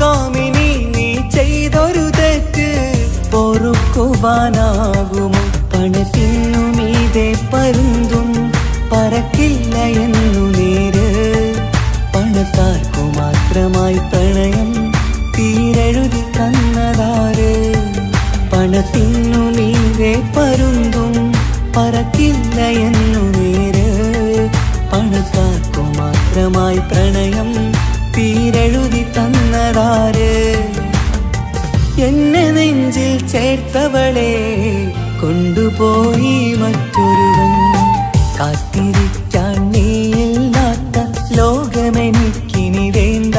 കാമിനി നീ ചെയ്തൊരു തെറ്റ് പൊറുക്കുവാനാകുമോ? പണത്തിനു മീതെ പരുന്തും പറക്കില്ല എന്നു നേര്. പണക്കാർക്കു മാത്രമായി പ്രണയം തീരെഴുതി തന്നതാര്? പണത്തിനു മീതെ പരുന്തും പറക്കില്ല എന്നു നേര്. പണക്കാർക്കു മാത്രമായി പ്രണയം തീരെഴുതി തന്നതാര്? എന്നെ നെഞ്ചിൽ ചേർത്തവളെ കൊണ്ടുപോയി മറ്റൊരുവൻ. കാത്തിരിക്കാൻ നീയില്ലാത്ത ലോകമെനിക്കിനി വേണ്ട.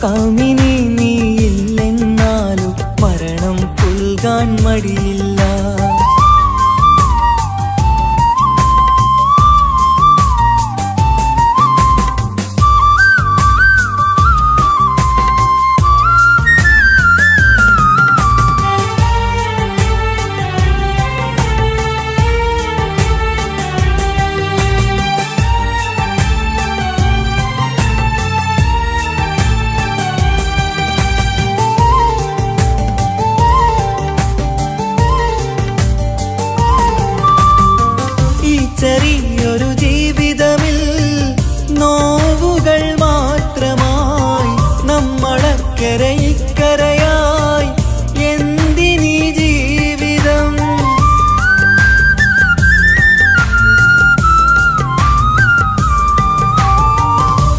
കാമിനി നീയില്ലെന്നാലും മരണം പുൽകാൻ മടിയില്ല. ചെറിയൊരു ജീവിതമിൽ നോവുകൾ മാത്രമായി നമ്മളക്കരെ ഇക്കരയായി എന്തിനീ ജീവിതം?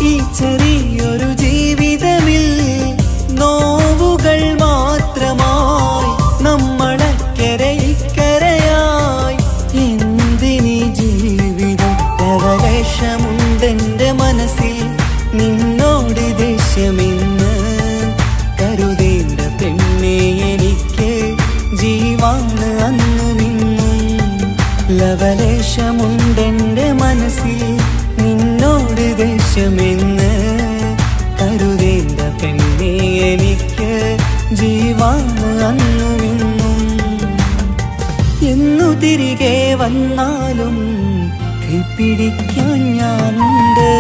ഈ ചെറിയൊരു ജീവിതമിൽ നോവുകൾ മാത്രമായി നമ്മളക്കരെ ഇക്കരയായി എന്തിനീ ജീവിതം? ലവലേശമുണ്ടെന്റെ മനസ്സിൽ നിന്നോട് ദേഷ്യമെന്ന് കരുതേണ്ട പെണ്ണെ എനിക്ക് ജീവാണ് അന്നും ഇന്നും. ലവലേശമുണ്ടെന്റെ മനസ്സിൽ നിന്നോട് ദേഷ്യമെന്ന് കരുതേണ്ട പെണ്ണെ എനിക്ക് ജീവാണ് അന്നും ഇന്നും. എന്നു തിരികെ വന്നാലും കൈപ്പിടിക്കാൻ ഞാനുണ്ട്.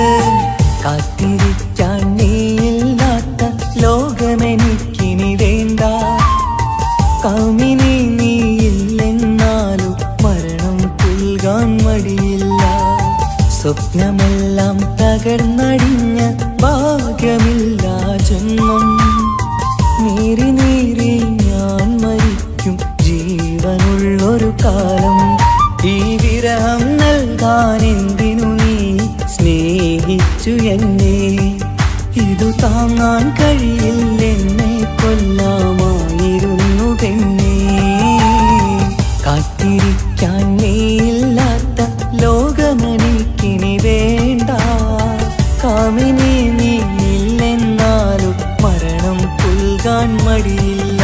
കാത്തിരിക്കാൻ നീയില്ലാത്ത ലോകമെനിക്കിനി വേണ്ട. കാമിനി നീയില്ലെന്നാലും മരണം പുൽകാൻ മടിയില്ല. സ്വപ്നമെല്ലാം തകർന്നടിഞ്ഞ ഭാഗ്യമില്ലാ ജന്മം. നീറി നീറി ഞാൻ മരിക്കും ജീവനുള്ളൊരു കാലം. ഈ വിരഹം നൽകാൻ എന്തിനു നീ സ്നേഹിച്ചു എന്നെ? ഇതു താങ്ങാൻ കഴിയില്ലെന്നെ കൊല്ലാമായിരുന്നു പെണ്ണേ. കാത്തിരിക്കാൻ നീയില്ലാത്ത ലോകമെനിക്കിനി വേണ്ട. കാമിനി നീയില്ലെന്നാലും മരണം പുൽകാൻ മടിയില്ല.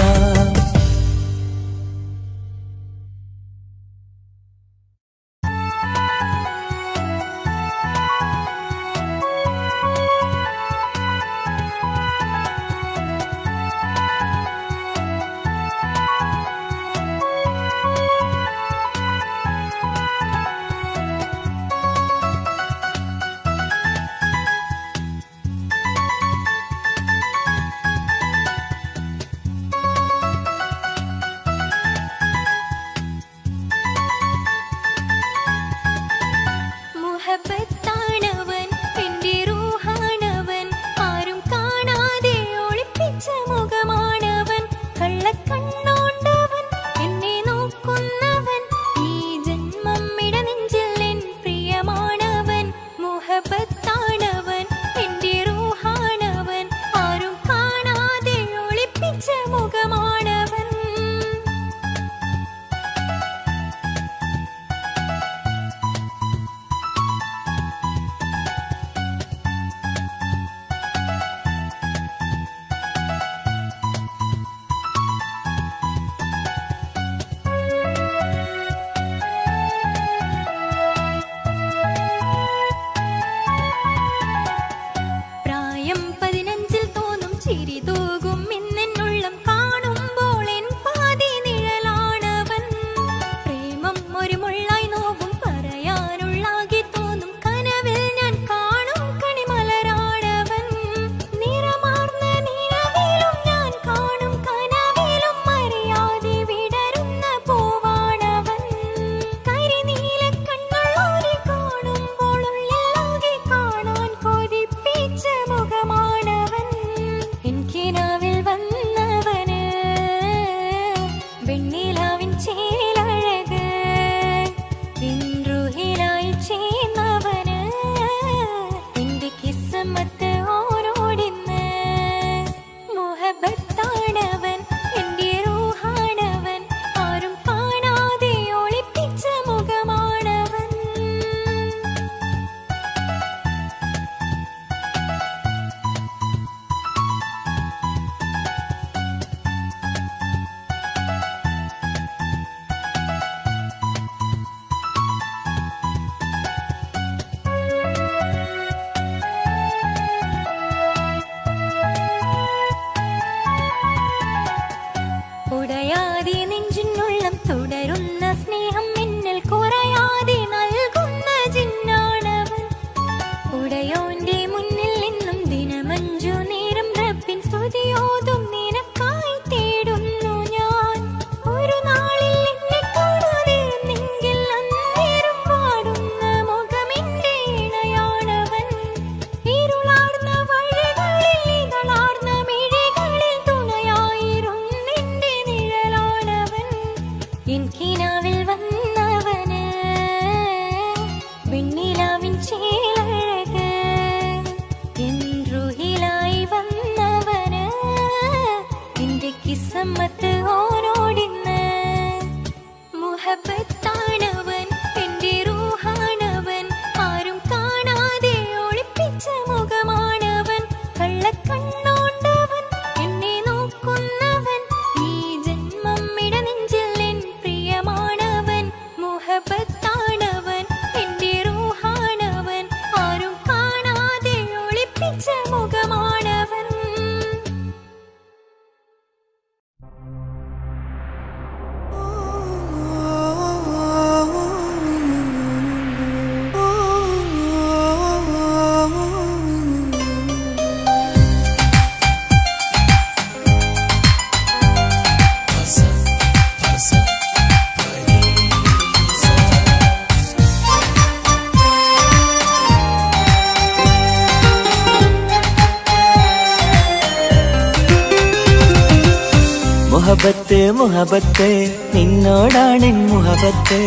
മുഹബത്ത് മുഹബത്ത് നിന്നോടാണെൻ മുഹബത്ത്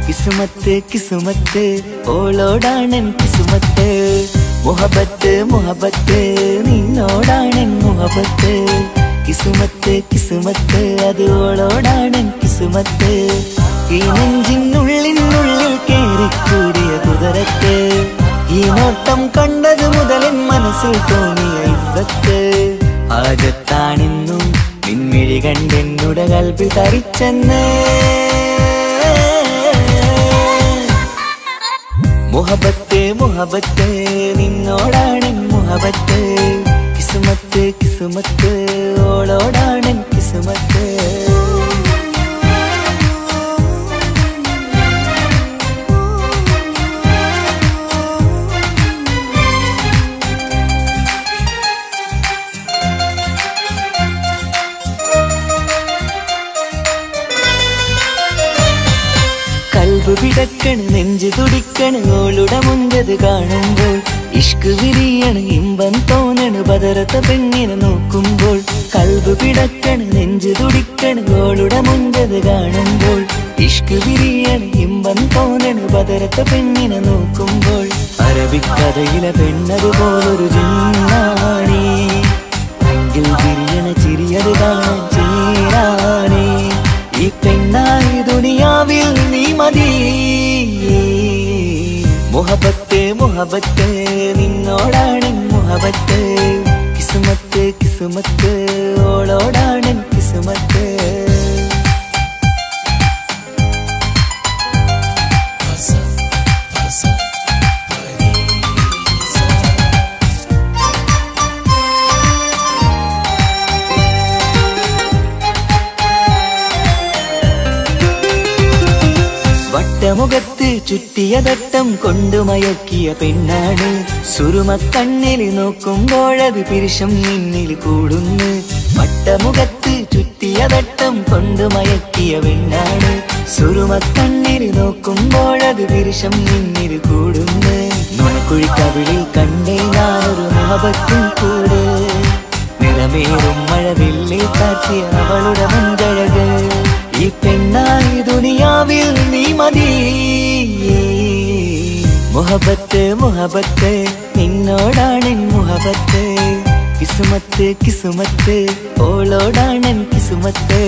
കിസുമത്ത് കിസുമത്ത് ഓളോടാണെൻ കിസുമത്ത് മുഹബത്ത് മുഹബത്ത് നിന്നോടാണെൻ മുഹബത്ത് കിസുമത്ത് കിസുമത്ത് അത് ഓളോടാണെൻ കിസുമത്ത് ഈ നെഞ്ചിനുള്ളിനുള്ളിൽ കേറിക്കൂടിയ കുതിരത്ത് ഈ നോട്ടം കണ്ടത് മുതലൻ മനസ്സിൽ തോന്നിയ ഇസ്സത്ത് ആജത്താണെന്നും പിൻമിഴി കണ്ടെന്നുടെ കൽബിൽ തരിച്ചെന്ന് മുഹബത്ത് മുഹബത്ത് നിന്നോടാണെൻ മുഹബത്ത് കിസുമത്ത് കിസുമത്ത് ഓളോടാണെൻ കിസുമത്ത് കൽബ് പിടക്കണ് നെഞ്ചു തുടിക്കണ് ഓളുടെ മുഞ്ചത് കാണുമ്പോൾ ഇഷ്ക് വിരിയണ് ഇമ്പം തോന്നണ് ബദറത്ത പെണ്ണിനെ നോക്കുമ്പോൾ കൽബ് പിടക്കണ് നെഞ്ചു തുടിക്കണ് ഓളുടെ മുഞ്ചത് കാണുമ്പോൾ ഇഷ്ക് വിരിയണ് ഇമ്പം തോന്നണ് ബദറത്ത പെണ്ണിനെ നോക്കുമ്പോൾ അറബിക്കഥയിലെ പെണ്ണതുപോലൊരു ജിന്നാണി അങ്കിൽ വിരിയണ ചിരിയത് കാണാൻ ചേരാനേ ഈ പെണ്ണായി ദുനിയാവിൽ നീ മതി മുഹബത്ത് മുഹബത്ത് നിന്നോടാണെൻ മുഹബത്ത് കിസുമത്ത് കിസുമത്ത് ഓളോടാണെൻ കിസുമത്ത് വട്ടമുഖത്ത് ചുറ്റിയ തട്ടം കൊണ്ടു മയക്കിയ പെണ്ണാണ് സുറുമക്കണ്ണിൽ നോക്കുമ്പോഴത് പിരിശം നിന്നിൽ കൂടുന്നു വട്ടമുഖത്ത് ചുറ്റിയ തട്ടം കൊണ്ടു മയക്കിയ പെണ്ണാണ് സുറുമക്കണ്ണിൽ നോക്കുമ്പോഴത് പിരിശം നിന്നിൽ കൂടുന്നു നുണക്കുഴിക്കവിളിൽ കണ്ടേ ഞാനൊരു മുഹബത്തും കൂട് നിറമേറും മഴവില്ലിൽ കാറ്റിയ അവളുടെ മുൻകഴക് ഈ പെണ്ണായി ദുനിയാവിൽ നീ മതി മുഹബത്ത് മുഹബത്ത് നിന്നോടാണെൻ മുഹബത്ത് കിസുമത്ത് കിസുമത്ത് ഓളോടാണെൻ കിസുമത്ത്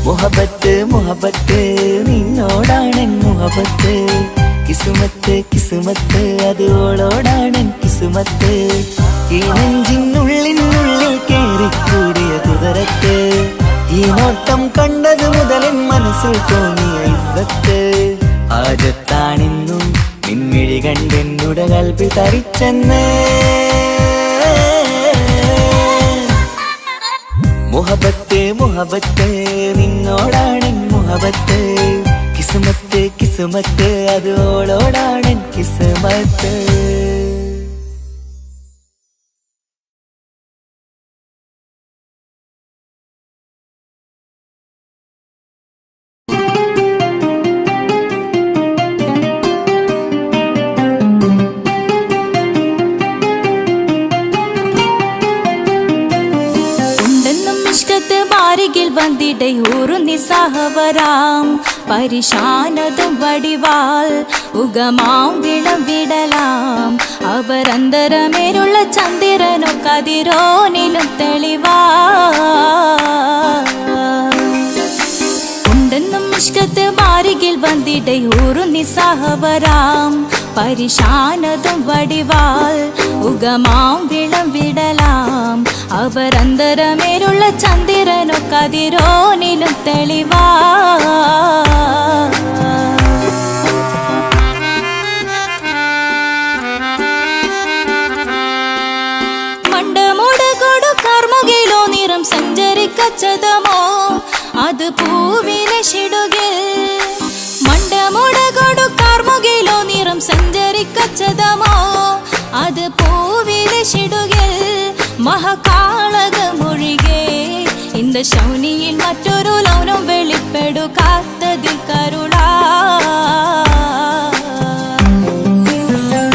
മുഹബത്ത് മുഹബത്ത് നിന്നോടാണെൻ മുഹബത്ത് കിസുമത്ത് കിസുമത്ത് അത് ഓളോടാണെൻ കിസുമത്ത് ഈ നെഞ്ചിനുള്ളിനുള്ളിൽ കേറിക്കൂടിയ കുതിരത്ത് ഈ നോട്ടം കണ്ടത് മുതലൻ മനസ്സിൽ തോന്നിയ ഇസ്സത്ത് ആജത്താണെന്നും പിൻമിഴി കണ്ടെന്നുടെ കൽബിൽ തരിച്ചെന്ന് മുഹബത്ത് മുഹബത്ത് നിന്നോടാണെൻ മുഹബത്ത് കിസുമത്ത് കിസുമത്ത് അത് ഓളോടാണെൻ കിസുമത്ത് വന്നിടை ഒരു നിസ്സഹവരാം പരിശാനതും വടിവാൽ ഉഗമാം വിളവിടലാം അവരന്തരമേലുള്ള ചന്ദ്രനോ കതിരോനിലും തെളിവാ ഉണ്ടെന്നും ഇഷ്കത്ത് മാരികിൽ വന്നിടை ഒരു നിസ്സഹവരാം പരിശാനതും വടിവാൽ ഉഗമാം വിളവിടലാം അവരന്തരമേലുള്ള ചന്ദ്രനോ കതിരോനിലും തെളിവാ മണ്ടമുടകൊടു കർമുകിലോ നിറം സഞ്ചരിക്കച്ചതമോ അത് പൂവിലെ ഷിടുകിൽ മണ്ടമുടകൊടു കർമുകിലോ നിറം സഞ്ചരിക്കച്ചതമോ അത് പൂവിലെ ഷിടുകിൽ മഹകാളക മൊഴികേ இந்த ശൗനിയിൽ മറ്റൊരു ലൗനം വെളിപ്പെടു കാത്തതിൽ കരുളാ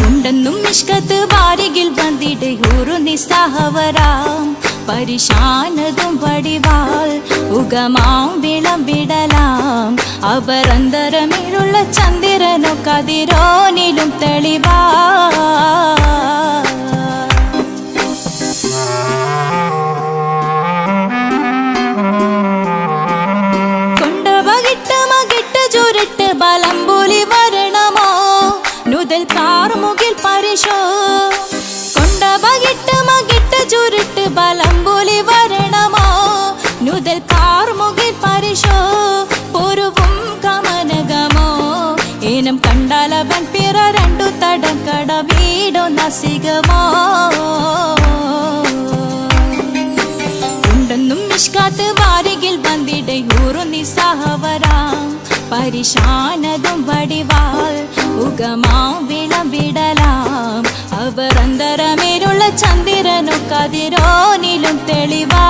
ഉണ്ടെന്നും ഇഷ്കത്ത് വാരികിൽ വന്നിടை ഒരു നിസ്സഹവരാം പരിശാനതും വടിവാൽ ഉഗമാവിളം വിടലാം അവർ അന്തരമിഴുള്ള ചന്ദ്രനോ കതിരോനിലും തെളിവാ ചുരുട്ട് ബലംബുലി വരണമോ നുതൽ കാർമുകിൽ പരിശോ കൊണ്ട ബകിട്ട് മകിട്ട് ചുരുട്ട് ബലംബുലി വരണമോ നുതൽ കാർമുകിൽ പരിശോ പൂർവം കമനഗമോ ഏനം കണ്ടാലവൻ പിറ രണ്ടു തടക്കട വീടോ നസികമോ ഉണ്ടെന്നും മിഷ്കാത്ത് വാരികിൽ വന്നിടെ ഊറു നിസ്സഹവരാം പരിശാനതും വടിവാൾ ഉഗമാവിളം വിടലാം അവർ അന്തരമേരുള്ള ചന്ദ്രനു കതിരോനിലും തെളിവാ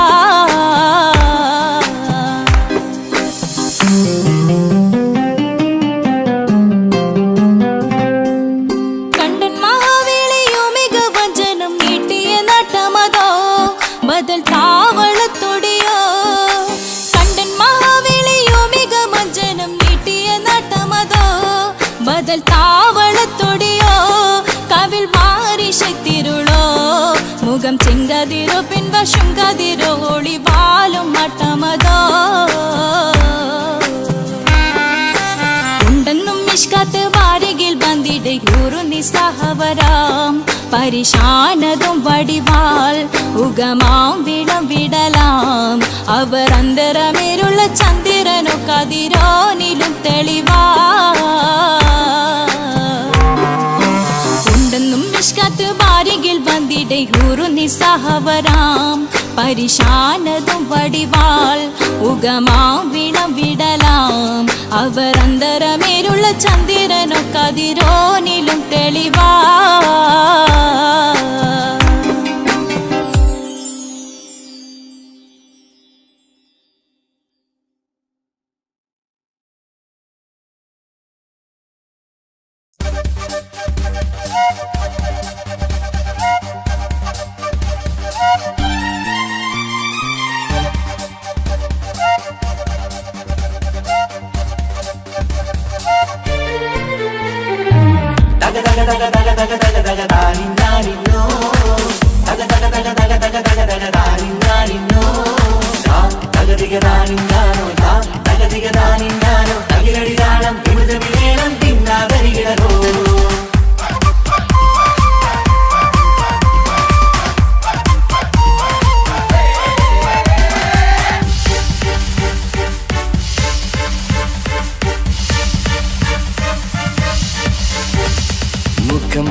കണ്ടൻ മഹാവേളിയോ മികവഞ്ചനും നീട്ടിയ നട്ടമതോ ബദൽ താവളത്തൊടിയോ കണ്ടൻ മഹാവേളിയോ മികവഞ്ചനം ബദൽ താവളത്തൊടിയോ കവിൽ മാറി ശക്തിരുളോ മുഖം ചെങ്കതിരോ പിൻവശം കതിരോ ഒളിവാലും മട്ടമതോ ഉണ്ടെന്നും മിഷ്കാത്ത് വാരികിൽ ബന്ധിടെ ഊറു നിസ്സഹവരാം പരിശാനതും വടിവാൾ ഉഗമാം വിളം വിടലാം അവർ അന്തരമേരുള്ള ചന്ദ്രനോ കതിരോനിലും തെളിവാ ഉണ്ടെന്നും മിഷ്കാത്ത് വാരികിൽ വന്നിടെ ഊറു നിസ്സഹവരാം പരിശാനതും വടിവാൾ ഉഗമാം വിളം വിടലാം അവർ അന്തരമേരുള്ള ചന്ദ്രനോ കതിരോനിലും തെളിവാ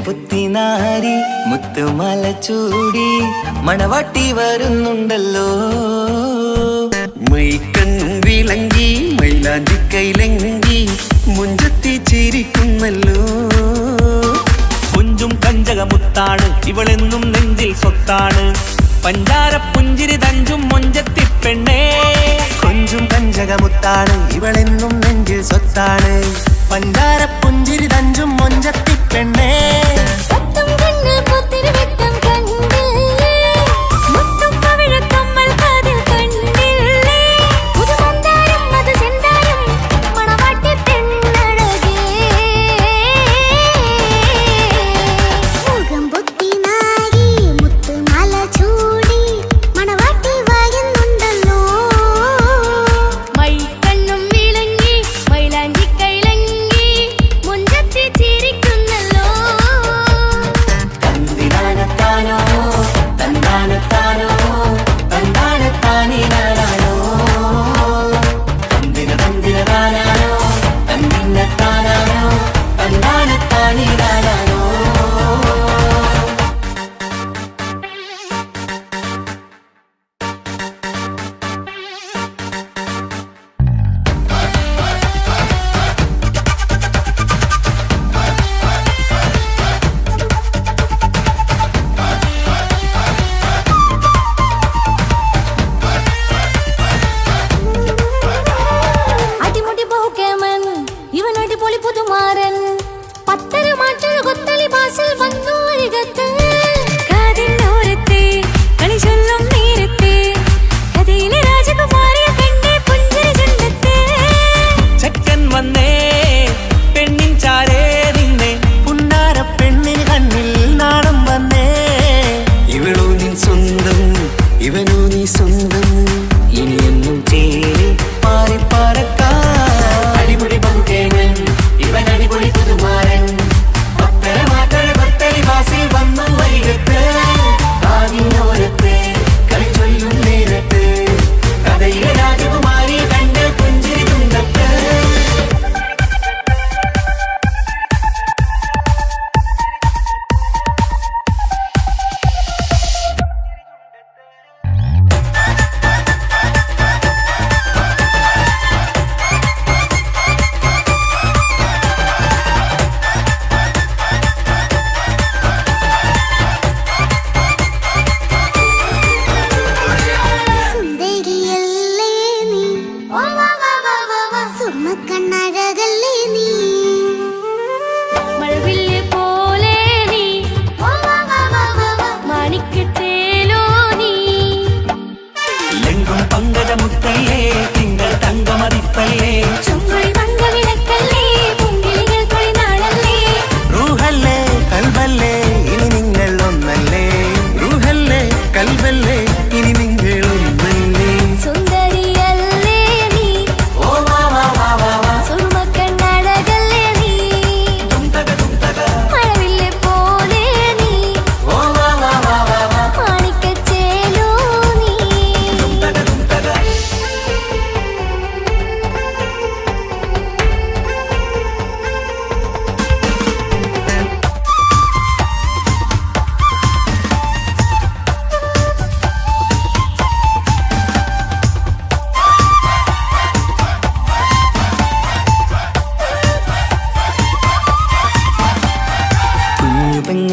പുത്തിനാരി മുത്തുമല ചൂടി മണവാട്ടി വരുന്നുണ്ടല്ലോ മൈക്കണ്ണും വിളങ്ങി മൈലാഞ്ചി കൈലങ്കി മുഞ്ചത്തി ചിരിക്കുന്നല്ലോ കുഞ്ചും കഞ്ചകമുത്താണ് ഇവളെന്നും നെഞ്ചിൽ സ്വത്താണ് പഞ്ചാര പുഞ്ചിരി തഞ്ചും മൊഞ്ചത്തി പെണ്ണേ കൊഞ്ചും കഞ്ചകമുത്താണ് ഇവളെന്നും നെഞ്ചിൽ സ്വത്താണ് പഞ്ചാര പുഞ്ചിരി തഞ്ചും മൊഞ്ചത്തി പെണ്ണേ മൈക്കണ്ണും വിളങ്ങി മൈലാഞ്ചി കൈലങ്ങി മുഞ്ചത്തി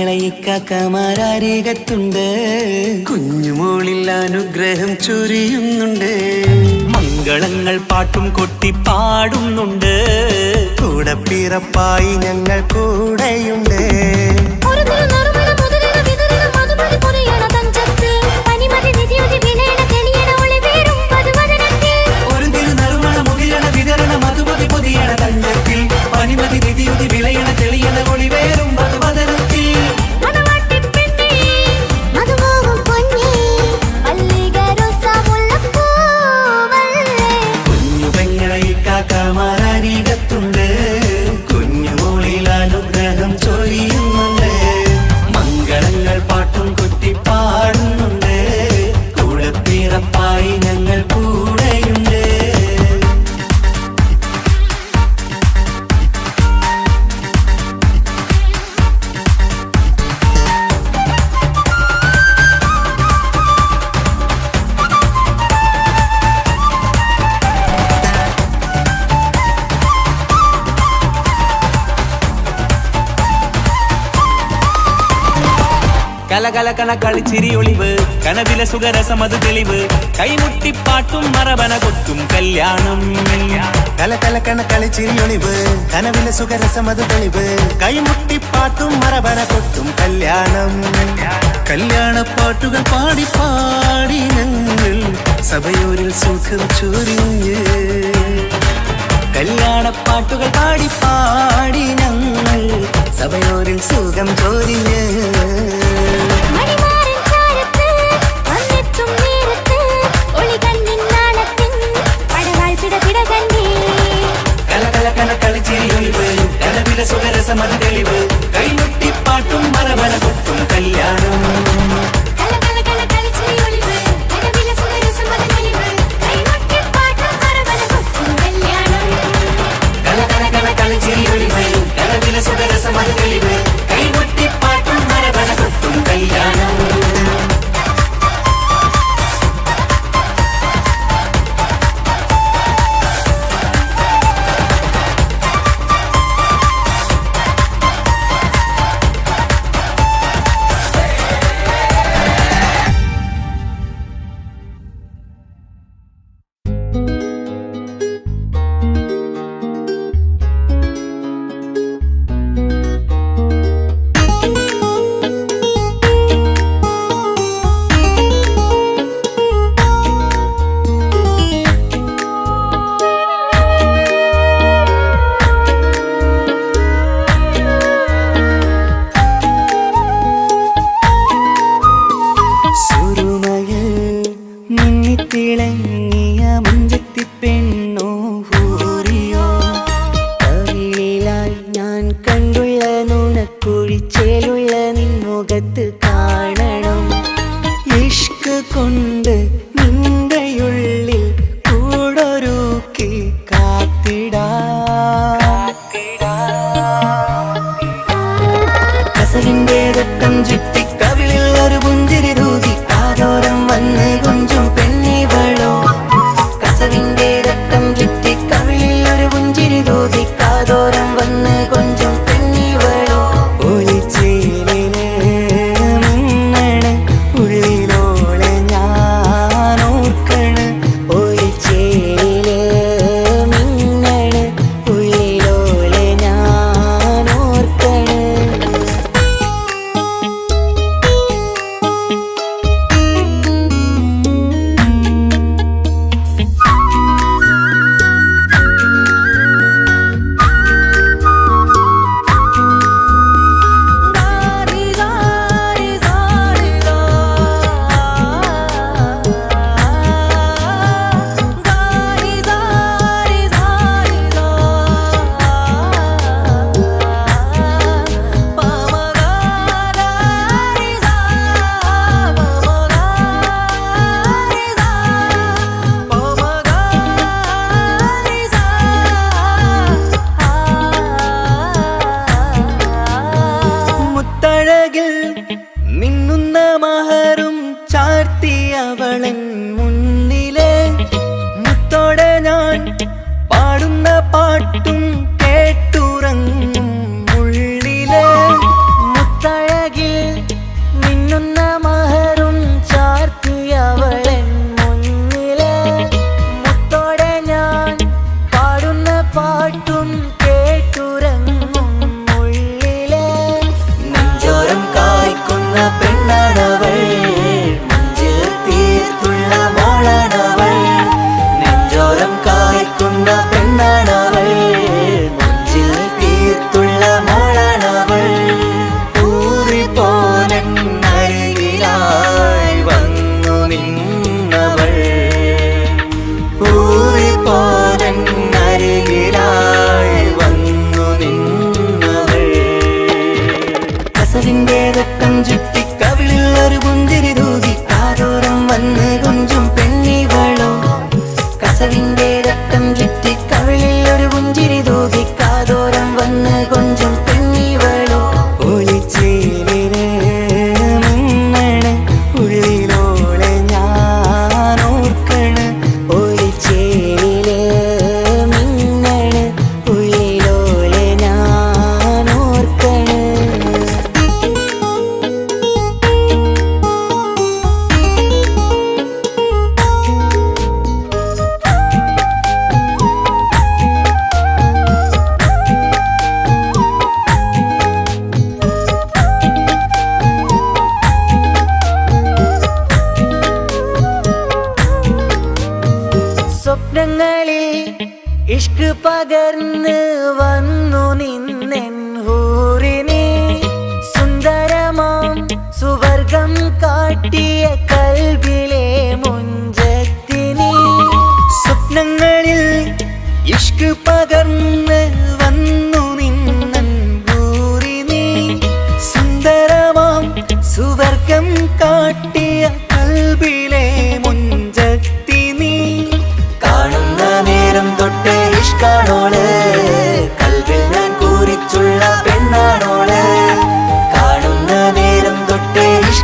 പെങ്ങളെ ഇക്കാക്കമാരരികത്തുണ്ട്. കുഞ്ഞുമോളിൽ അനുഗ്രഹം ചൊരിയുന്നുണ്ട്. മംഗളങ്ങൾ പാട്ടും കൊട്ടി പാടുന്നുണ്ട്. കൂടെ പിറപ്പായി ഞങ്ങൾ കൂടെയുണ്ട്. ഒരു നറുമണ മുതിരണ വിതരണ മധുമതി പൊരിയണ തഞ്ചത്തിൽ പനിമതി നിധിയുടെ വിലയണ തെളിയണ ഒളിവേറും വധുവദനത്തിൽ. ഒരു തിരുനറുമണ മുതിരണ വിതരണ മധുമതി പൊതിയണ തഞ്ചത്തിൽ പനിമതി നിധിയുതി വിളയണ തെളിയണ ഒളിവേറും വധുവദനത്തിൽ. മണവാട്ടിപ്പെണ്ണേ മധുവാകും പൊന്നേ മല്ലിക റോസ മുല്ലപ്പൂവല്ലേ. കുഞ്ഞു പെങ്ങളെ ഇക്കാക്കമാരരികത്തുണ്ട്. കുഞ്ഞുമോളിൽ അനുഗ്രഹം ചൊരിയുന്നുണ്ട്. മംഗളങ്ങൾ പാട്ടും കൊട്ടി പാടുന്നുണ്ട്. കൂടെ പിറപ്പായി ഞങ്ങൾ കൂടെയുണ്ട്. കലകലകണ കളിച്ചിരി ഒളിവ് കനവിലെ സുഖരസമത് തെളിവ് കൈമുട്ടിപ്പാട്ടും മറവന കൊത്തും കല്യാണം. കലകലക്കണ കളിച്ചിരിയൊളിവ് കനവിലെ സുഖരസമത് തെളിവ് കൈമുട്ടിപ്പാട്ടും മറവന കൊട്ടും കല്യാണം. കല്യാണപ്പാട്ടുകൾ പാടി പാടി ഞങ്ങൾ സഭയോരിൽ സുഖം ചൊരിഞ്ഞ്. കല്യാണപ്പാട്ടുകൾ പാടി പാടി ഞങ്ങൾ സഭയോരിൽ സുഖം ചോരിഞ്ഞ്. മണിമാരൻ ചാരത്ത് വന്നെത്തും നേരത്ത് ഒളികണ്ണിൻ നാണത്തിൻ പടവാൾ പിടപിട കണ്ടേ. കലകലകണ കളിച്ചിരിയൊളിവ് കനവിലെ സുഖരസമത് തെളിവ് കൈമുട്ടിപ്പാട്ടും മറവന കൊട്ടും കല്യാണം. കലകലകണ കളിച്ചിരിയൊളിവ് കനവിലെ സുഖരസമത് തെളിവ് കൈമുട്ടിപ്പാട്ടും മറവന കൊട്ടും കല്യാണം. കലകലകണ കളിച്ചിരിയൊളിവ് കനവിലെ സുഖരസമത് തെളിവ് കൈമുട്ടിപ്പാട്ടും മറവന കൊട്ടും കല്യാണം. സുരുമയിൽ മിന്നിത്തിളങ്ങിയ മുഞ്ചത്തി പെണ്ണോ ഹൂറിയോ കവിളിലായി ഞാൻ കണ്ടുള്ള നുണക്കുഴിച്ചേലുള്ള നിൻമുഖത്ത് കാണണം. ഇഷ്ക് കൊണ്ട് നിന്റെയുള്ളിൽ കൂടൊരുക്കി കാത്തിടാ. കസവിന്റെ രക്തം ചുറ്റി കവിളിൽ ഒരു പുഞ്ചിരി തൂകി കാതോരം വന്ന് കൊഞ്ചും പെണ്ണിവളോ. കസവിന്റെ രക്തം ചുറ്റി കവിളിൽ ഒരു പുഞ്ചിരി തൂകി കാതോരം വന്ന് കൊഞ്ചും പെണ്ണിവളോ. ഒളിച്ചേലിന് മിന്നണ് ഉള്ളിലോളെ ഞാൻ ഓർക്കണ്. ഒളിച്ചേലില് മിന്നണ് ഉള്ളിലോളെ ഞാൻ ഓർക്കണ്.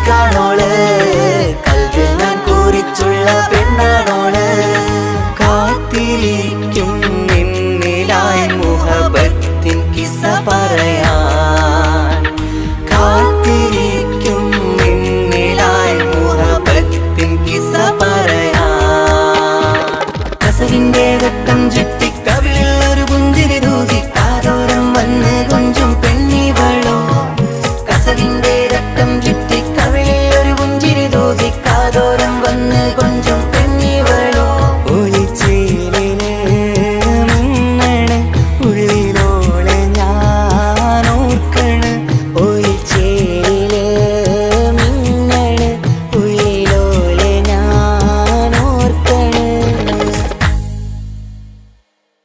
ഇഷ്കാണോള്, കൽവിൽ ഞാൻ കുറിച്ചുള്ള പെണ്ണാണോള്. കാത്തിരിക്കും നിന്നിലായി മുഹബത്തിൻ കിസ്സ പറയാൻ, കാത്തിരിക്കും നിന്നിലായി മുഹബത്തിൻ കിസ്സ പറയാൻ. കസവിന്റെ വെട്ടം ചുറ്റി കവിളിൽ ഒരു പുഞ്ചിരി തൂകി കാതോരം വന്ന് കൊഞ്ചും പെണ്ണിവളോ. കസവിന്റെ രക്തം ചുറ്റി കവിളിൽ ഒരു പുഞ്ചിരി തൂകി കാതോരം വന്ന് കൊഞ്ചും